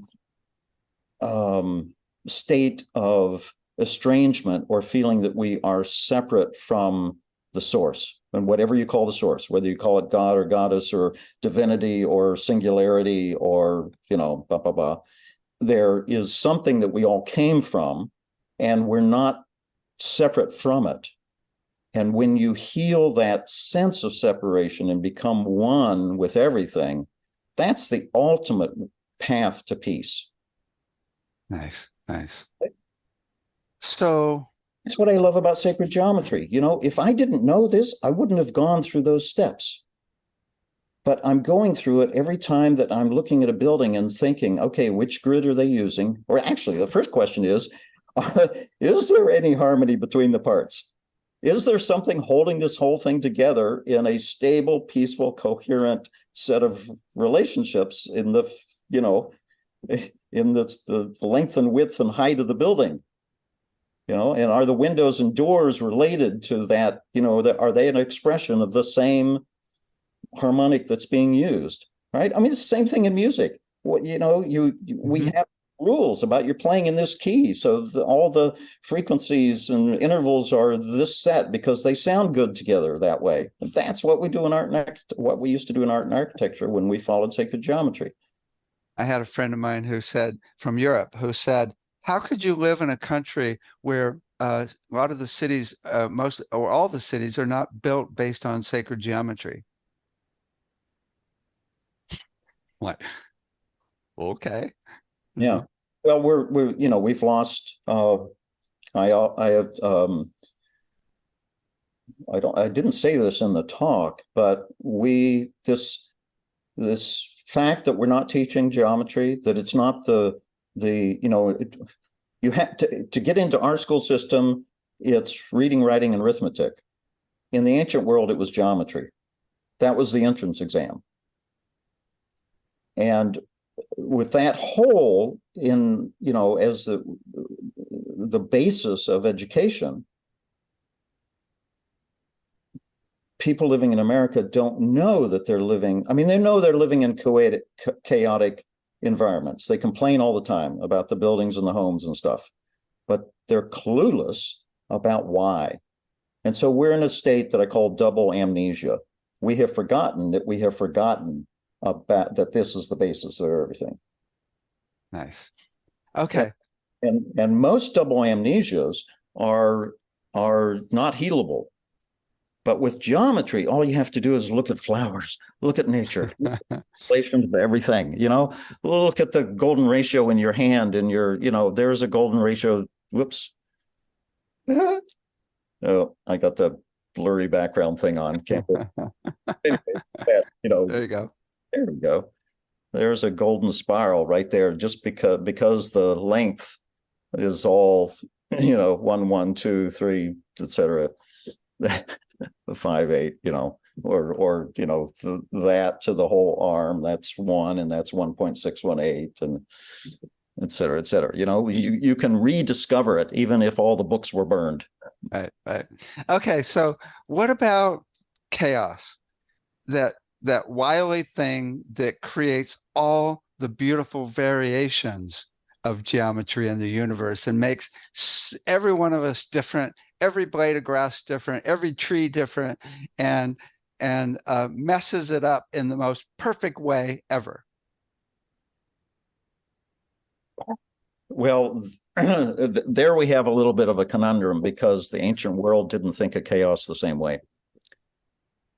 state of estrangement or feeling that we are separate from the source. And whatever you call the source, whether you call it God or goddess or divinity or singularity or, blah, blah, blah, there is something that we all came from, and we're not separate from it. And when you heal that sense of separation and become one with everything, that's the ultimate path to peace. Nice, nice. So that's what I love about sacred geometry. If I didn't know this, I wouldn't have gone through those steps. But I'm going through it every time that I'm looking at a building and thinking, okay, which grid are they using? Or actually, the first question is there any harmony between the parts? Is there something holding this whole thing together in a stable, peaceful, coherent set of relationships in the length and width and height of the building? And are the windows and doors related to that? Are they an expression of the same harmonic that's being used? Right? I mean, it's the same thing in music. We have rules about you're playing in this key, so all the frequencies and intervals are this set because they sound good together that way. And that's what we do in what we used to do in art and architecture when we followed sacred geometry. I had a friend of mine from Europe who said, how could you live in a country where a lot of the cities, most or all the cities, are not built based on sacred geometry? What? Okay. Yeah. Well, we've lost. I didn't say this in the talk, but this fact that we're not teaching geometry, that it's not you have to get into our school system, it's reading, writing, and arithmetic. In the ancient world, it was geometry. That was the entrance exam. And with that whole as the basis of education, people living in America don't know that they're living. I mean, they know they're living in chaotic environments. They complain all the time about the buildings and the homes and stuff, but they're clueless about why. And so we're in a state that I call double amnesia. We have forgotten about that this is the basis of everything. Nice. Okay. And most double amnesias are not healable. But with geometry, all you have to do is look at flowers, look at nature, relations to everything, look at the golden ratio in your hand and there's a golden ratio. Whoops. Oh, I got the blurry background thing on. Can't anyway, there you go. There we go. There's a golden spiral right there, just because the length is all, 1, 1, 2, 3, etc. 5, 8, or that to the whole arm, that's 1, and that's 1.618, and et cetera, et cetera. You can rediscover it even if all the books were burned. Right. Okay, so what about chaos? That wily thing that creates all the beautiful variations of geometry in the universe and makes every one of us different, every blade of grass different, every tree different, and messes it up in the most perfect way ever. Well, there we have a little bit of a conundrum, because the ancient world didn't think of chaos the same way.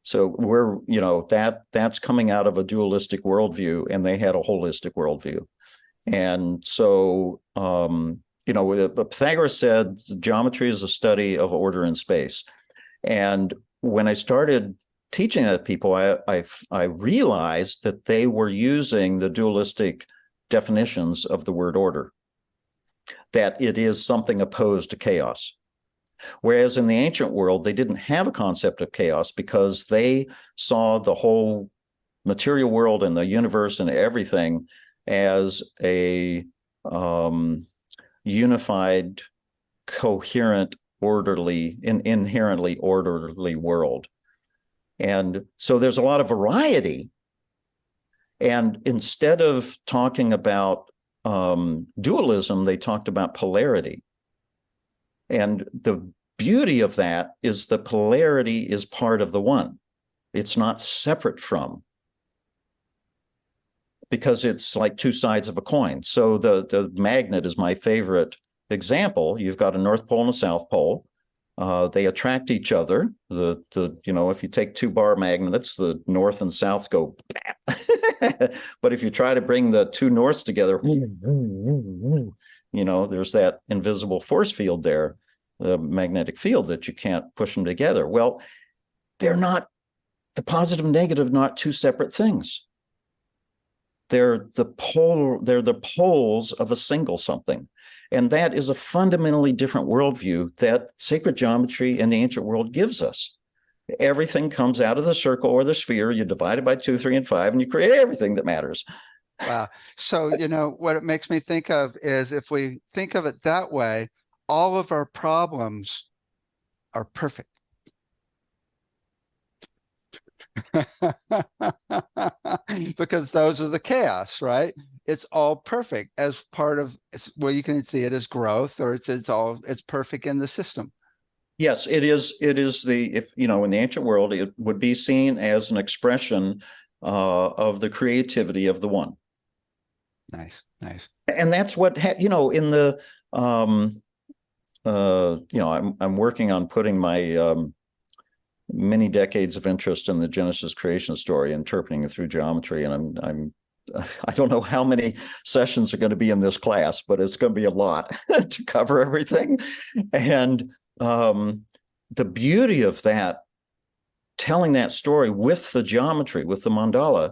So that's coming out of a dualistic worldview, and they had a holistic worldview. And so, Pythagoras said geometry is a study of order in space. And when I started teaching that to people, I realized that they were using the dualistic definitions of the word order, that it is something opposed to chaos. Whereas in the ancient world, they didn't have a concept of chaos because they saw the whole material world and the universe and everything as a unified, coherent, orderly, inherently orderly world. And so there's a lot of variety. And instead of talking about dualism, they talked about polarity. And the beauty of that is the polarity is part of the one. It's not separate from, because it's like two sides of a coin. So the magnet is my favorite example. You've got a North Pole and a South Pole. They attract each other. If you take two bar magnets, the north and south go. But if you try to bring the two norths together, there's that invisible force field there, the magnetic field, that you can't push them together. Well, they're not, the positive and negative, not two separate things. They're the poles of a single something. And that is a fundamentally different worldview that sacred geometry in the ancient world gives us. Everything comes out of the circle or the sphere. You divide it by 2, 3, and 5, and you create everything that matters. Wow. So, what it makes me think of is, if we think of it that way, all of our problems are perfect. Because those are the chaos, right? It's all perfect as part of, well, you can see it as growth, or it's perfect in the system. Yes, it is. It is in the ancient world, it would be seen as an expression of the creativity of the one. Nice. And that's what, in the, I'm working on putting my many decades of interest in the Genesis creation story, interpreting it through geometry. And I don't know how many sessions are going to be in this class, but it's going to be a lot to cover everything. And the beauty of that, telling that story with the geometry, with the mandala,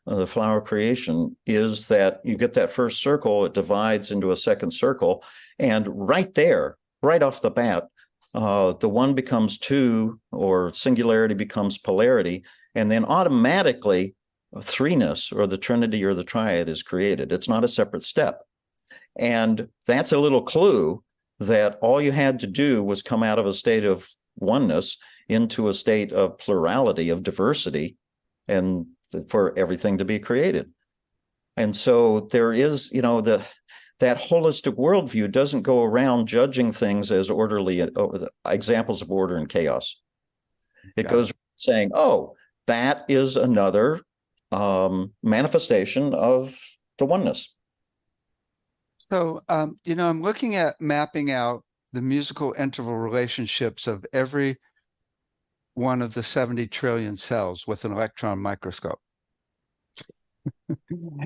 the flower creation, is that you get that first circle, it divides into a second circle, and right there, right off the bat, the one becomes two, or singularity becomes polarity, and then automatically threeness, or the Trinity or the Triad, is created. It's not a separate step. And that's a little clue that all you had to do was come out of a state of oneness into a state of plurality, of diversity, and for everything to be created. And so there is, that holistic worldview doesn't go around judging things as orderly, examples of order and chaos. It goes saying, oh, that is another manifestation of the oneness. So, I'm looking at mapping out the musical interval relationships of every one of the 70 trillion cells with an electron microscope.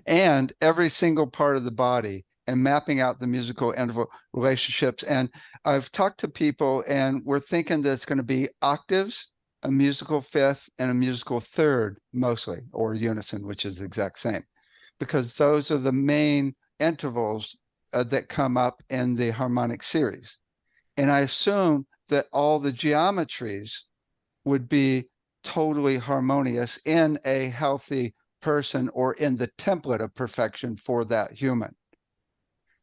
And every single part of the body, and mapping out the musical interval relationships. And I've talked to people, and we're thinking that it's going to be octaves, a musical fifth, and a musical third, mostly, or unison, which is the exact same, because those are the main intervals that come up in the harmonic series. And I assume that all the geometries would be totally harmonious in a healthy person, or in the template of perfection for that human.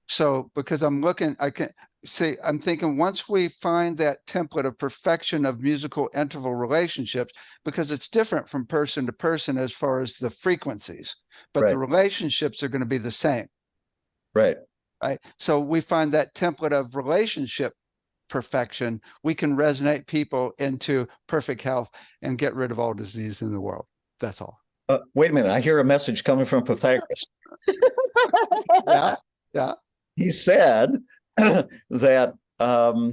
So, because I'm thinking, once we find that template of perfection of musical interval relationships, because it's different from person to person as far as the frequencies, but the relationships are going to be the same. Right. Right. So we find that template of relationship perfection, we can resonate people into perfect health and get rid of all disease in the world. That's all. Wait a minute. I hear a message coming from Pythagoras. Yeah. He said that, oh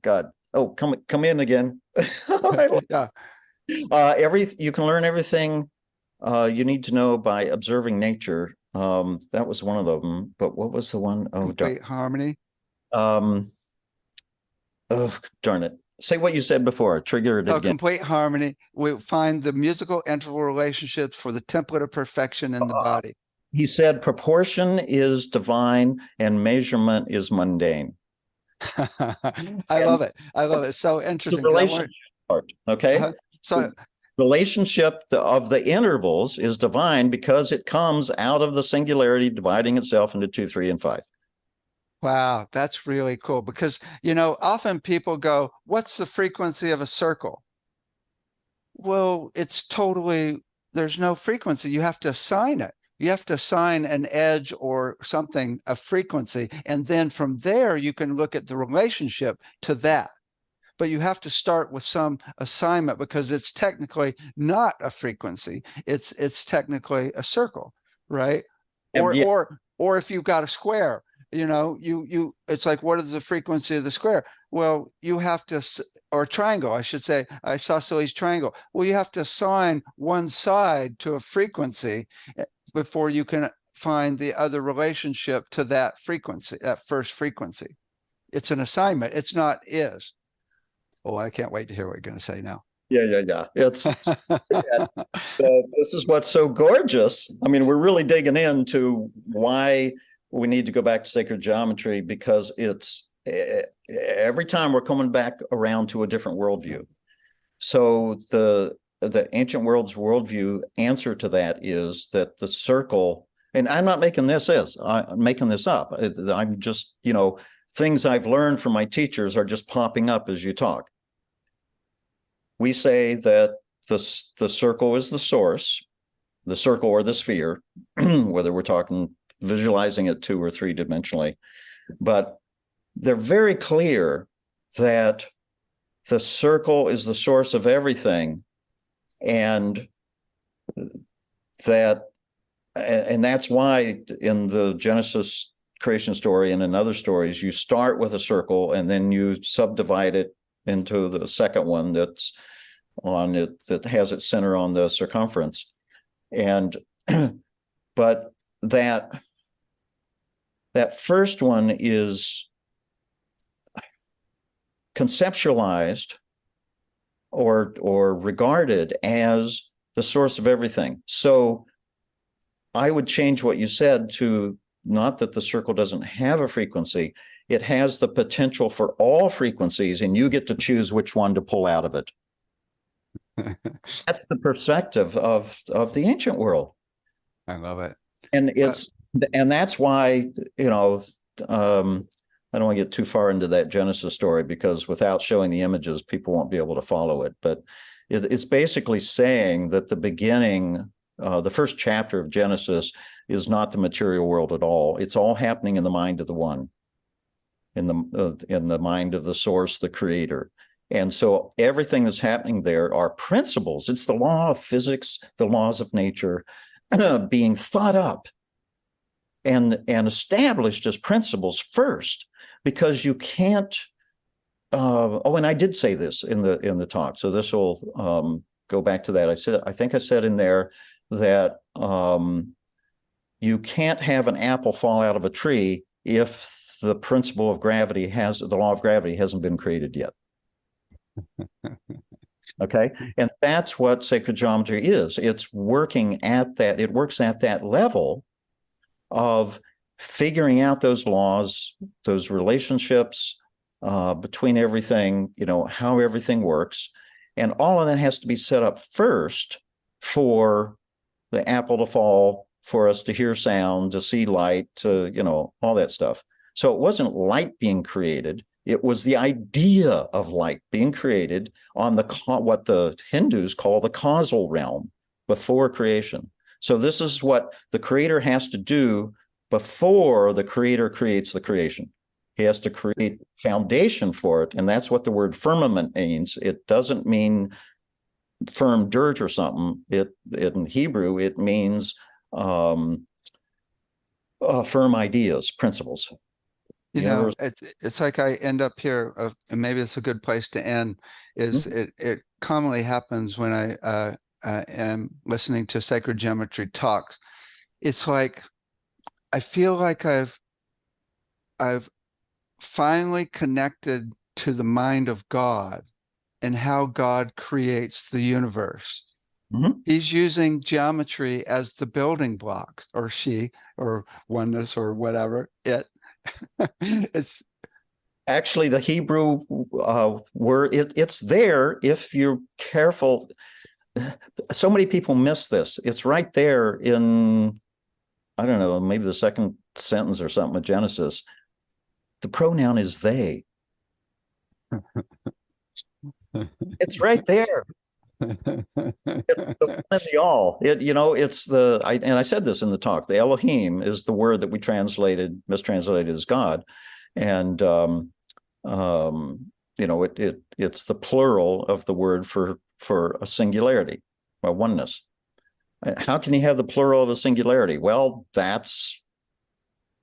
God. Oh, come in again. Yeah. You can learn everything you need to know by observing nature. That was one of them. But what was the one? Oh, Complete harmony. oh, darn it. Say what you said before. Trigger it Oh, again. complete harmony. We find the musical interval relationships for the template of perfection in the body. He said proportion is divine and measurement is mundane. I love it. I love it. So It's interesting. the relationship part, okay? So Relationship of the intervals is divine because it comes out of the singularity dividing itself into 2, 3, and 5. wow, that's really cool because, often people go, what's the frequency of a circle? Well, there's no frequency. You have to assign it. You have to assign an edge or something, a frequency. And then from there, you can look at the relationship to that. But you have to start with some assignment because it's technically not a frequency. It's technically a circle, right? Or if you've got a square, it's like, what is the frequency of the square? Well, you have to, or triangle, I should say, isosceles triangle. Well, you have to assign one side to a frequency before you can find the other relationship to that frequency, that first frequency. It's an assignment. It's not is. Oh, I can't wait to hear what you're going to say now. Yeah. It's this is what's so gorgeous. I mean, we're really digging into why we need to go back to sacred geometry because it's every time we're coming back around to a different worldview. So the ancient world's worldview answer to that is that the circle, and I'm not making this I'm making this up. I'm just, things I've learned from my teachers are just popping up as you talk. We say that the circle is the source, the circle or the sphere, whether we're talking visualizing it 2 or 3 dimensionally, but they're very clear that the circle is the source of everything, and that's why in the Genesis creation story and in other stories, you start with a circle and then you subdivide it into the second one that's on it, that has its center on the circumference. And but that first one is conceptualized or regarded as the source of everything. So I would change what you said to not that the circle doesn't have a frequency, it has the potential for all frequencies, and you get to choose which one to pull out of it. That's the perspective of the ancient world. I love it. And that's why, I don't want to get too far into that Genesis story because without showing the images, people won't be able to follow it. But it's basically saying that the beginning, the first chapter of Genesis is not the material world at all. It's all happening in the mind of the one, in the mind of the source, the creator. And so everything that's happening there are principles. It's the law of physics, the laws of nature being thought up and established as principles first, because you can't. And I did say this in the talk, so this will go back to that. I think I said in there that you can't have an apple fall out of a tree if the principle of gravity the law of gravity hasn't been created yet. Okay. And that's what sacred geometry is. It's working at that. It works at that level of figuring out those laws, those relationships between everything, how everything works. And all of that has to be set up first for the apple to fall, for us to hear sound, to see light, to, all that stuff. So it wasn't light being created. It was the idea of light being created on what the Hindus call the causal realm before creation. So this is what the creator has to do before the creator creates the creation. He has to create foundation for it. And that's what the word firmament means. It doesn't mean firm dirt or something. In Hebrew, it means firm ideas, principles. It's like I end up here, and maybe it's a good place to end, is it commonly happens when I am listening to sacred geometry talks. It's like I feel like I've finally connected to the mind of God and how God creates the universe. Mhm. He's using geometry as the building blocks, or she, or oneness, or whatever. It's Actually, the Hebrew word, it's there if you're careful. So many people miss this. It's right there in, I don't know, maybe the second sentence or something of Genesis. The pronoun is they. It's right there. It's the one and the all. It's and I said this in the talk. The Elohim is the word that we mistranslated as God, and it's the plural of the word for a singularity, a oneness. How can you have the plural of a singularity? Well, that's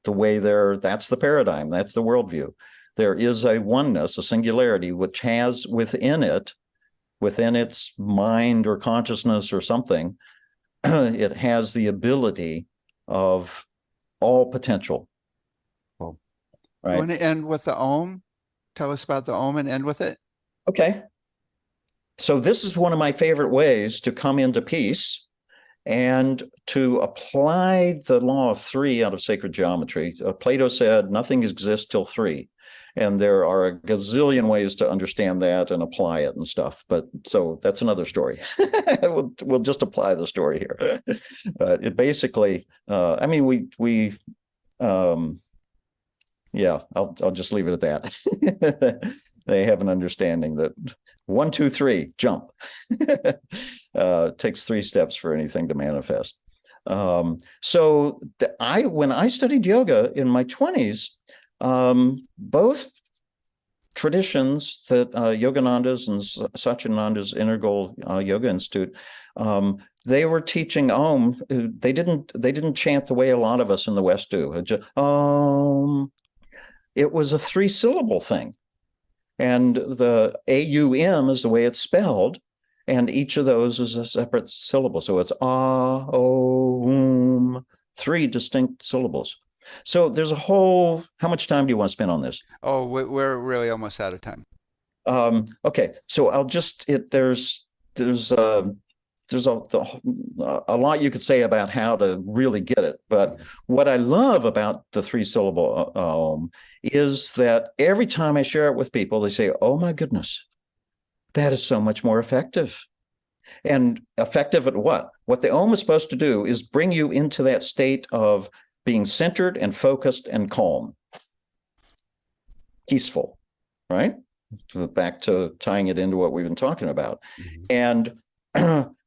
the way that's the paradigm, that's the worldview. There is a oneness, a singularity, which has within its mind or consciousness or something, it has the ability of all potential. Well, right. You want to end with the Om? Tell us about the Om and end with it. Okay. So this is one of my favorite ways to come into peace and to apply the law of three out of sacred geometry. Plato said nothing exists till three. And there are a gazillion ways to understand that and apply it and stuff. But so that's another story. we'll just apply the story here. It basically, I'll just leave it at that. They have an understanding that 1, 2, 3, jump. Takes 3 steps for anything to manifest. So when I studied yoga in my 20s, both traditions that Yogananda's and Satchidananda's Integral Yoga Institute, they were teaching Om. They didn't chant the way a lot of us in the West do. It was a 3-syllable thing. And the AUM is the way it's spelled. And each of those is a separate syllable. So it's Om, 3 distinct syllables. So there's how much time do you want to spend on this? Oh, we're really almost out of time. Okay. So there's a lot you could say about how to really get it. But what I love about the 3-syllable is that every time I share it with people, they say, oh my goodness, that is so much more effective. And effective at what? What the Om is supposed to do is bring you into that state of being centered and focused and calm, peaceful, right? Back to tying it into what we've been talking about. And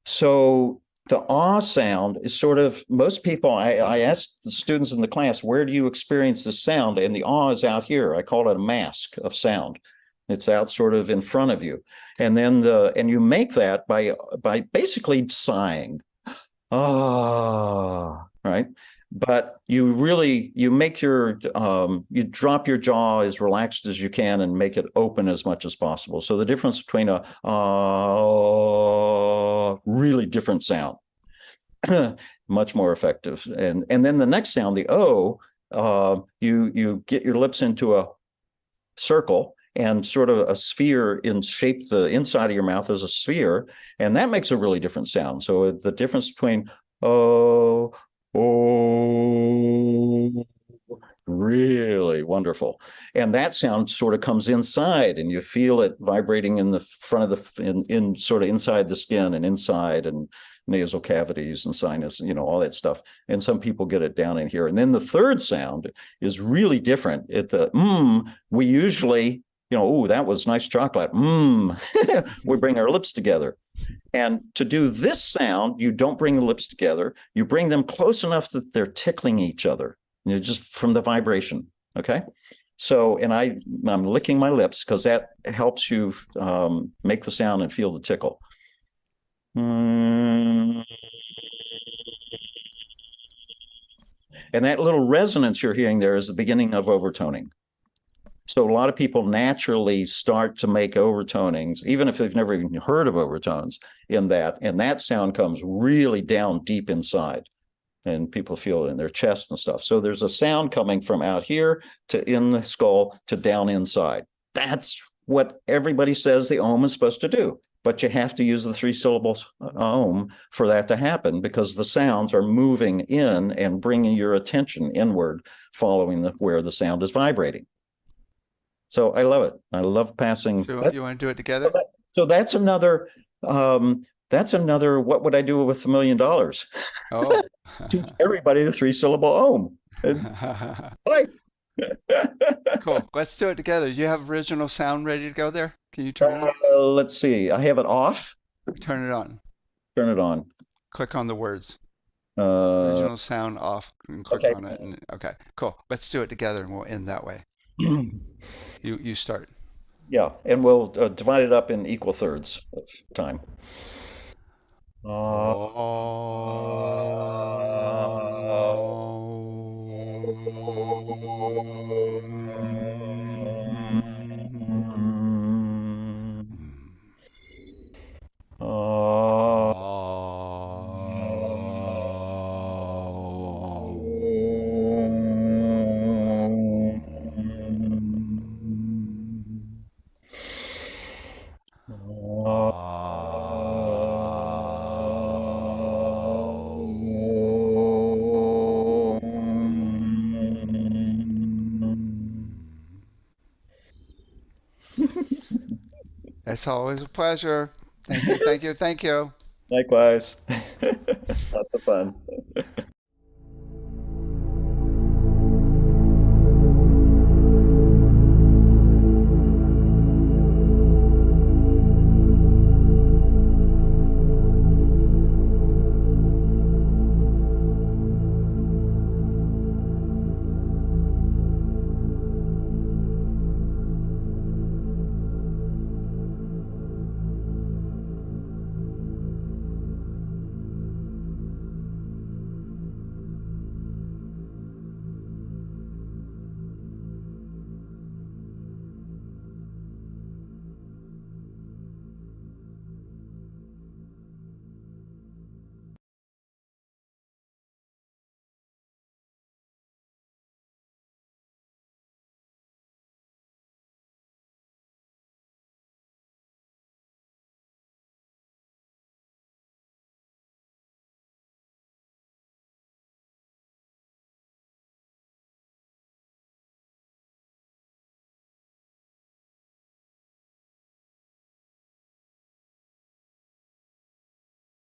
so the ah sound is sort of, most people, I asked the students in the class, where do you experience the sound? And the ah is out here. I call it a mask of sound. It's out sort of in front of you. And then you make that by basically sighing. Ah, right? But you make you drop your jaw as relaxed as you can and make it open as much as possible. So the difference between a really different sound, much more effective. And then the next sound, the O, you get your lips into a circle and sort of a sphere in shape, the inside of your mouth is a sphere, and that makes a really different sound. So the difference between oh, really wonderful. And that sound sort of comes inside and you feel it vibrating in the front of in sort of inside the skin and inside and nasal cavities and sinus, all that stuff. And some people get it down in here. And then the third sound is really different. We usually, that was nice chocolate. We bring our lips together. And to do this sound, you don't bring the lips together. You bring them close enough that they're tickling each other, just from the vibration. Okay. So, and I'm licking my lips because that helps you make the sound and feel the tickle. And that little resonance you're hearing there is the beginning of overtoning. So a lot of people naturally start to make overtonings, even if they've never even heard of overtones in that, and that sound comes really down deep inside. and people feel it in their chest and stuff. So there's a sound coming from out here to in the skull to down inside. That's what everybody says the ohm is supposed to do. But you have to use the 3 syllables ohm for that to happen, because the sounds are moving in and bringing your attention inward, following where the sound is vibrating. So I love it. I love passing. So you want to do it together? So that's another. What would I do with $1 million? Oh. Teach everybody the 3 syllable ohm. Life. Cool. Let's do it together. You have original sound ready to go there? Can you turn it on? Let's see. I have it off. Turn it on. Turn it on. Click on the words. Uh, Original sound off and click okay. on it. And, okay, cool. Let's do it together and we'll end that way. You start. Yeah, and we'll divide it up in equal thirds of time. It's always a pleasure. Thank you, thank you, thank you. Likewise. Lots of fun.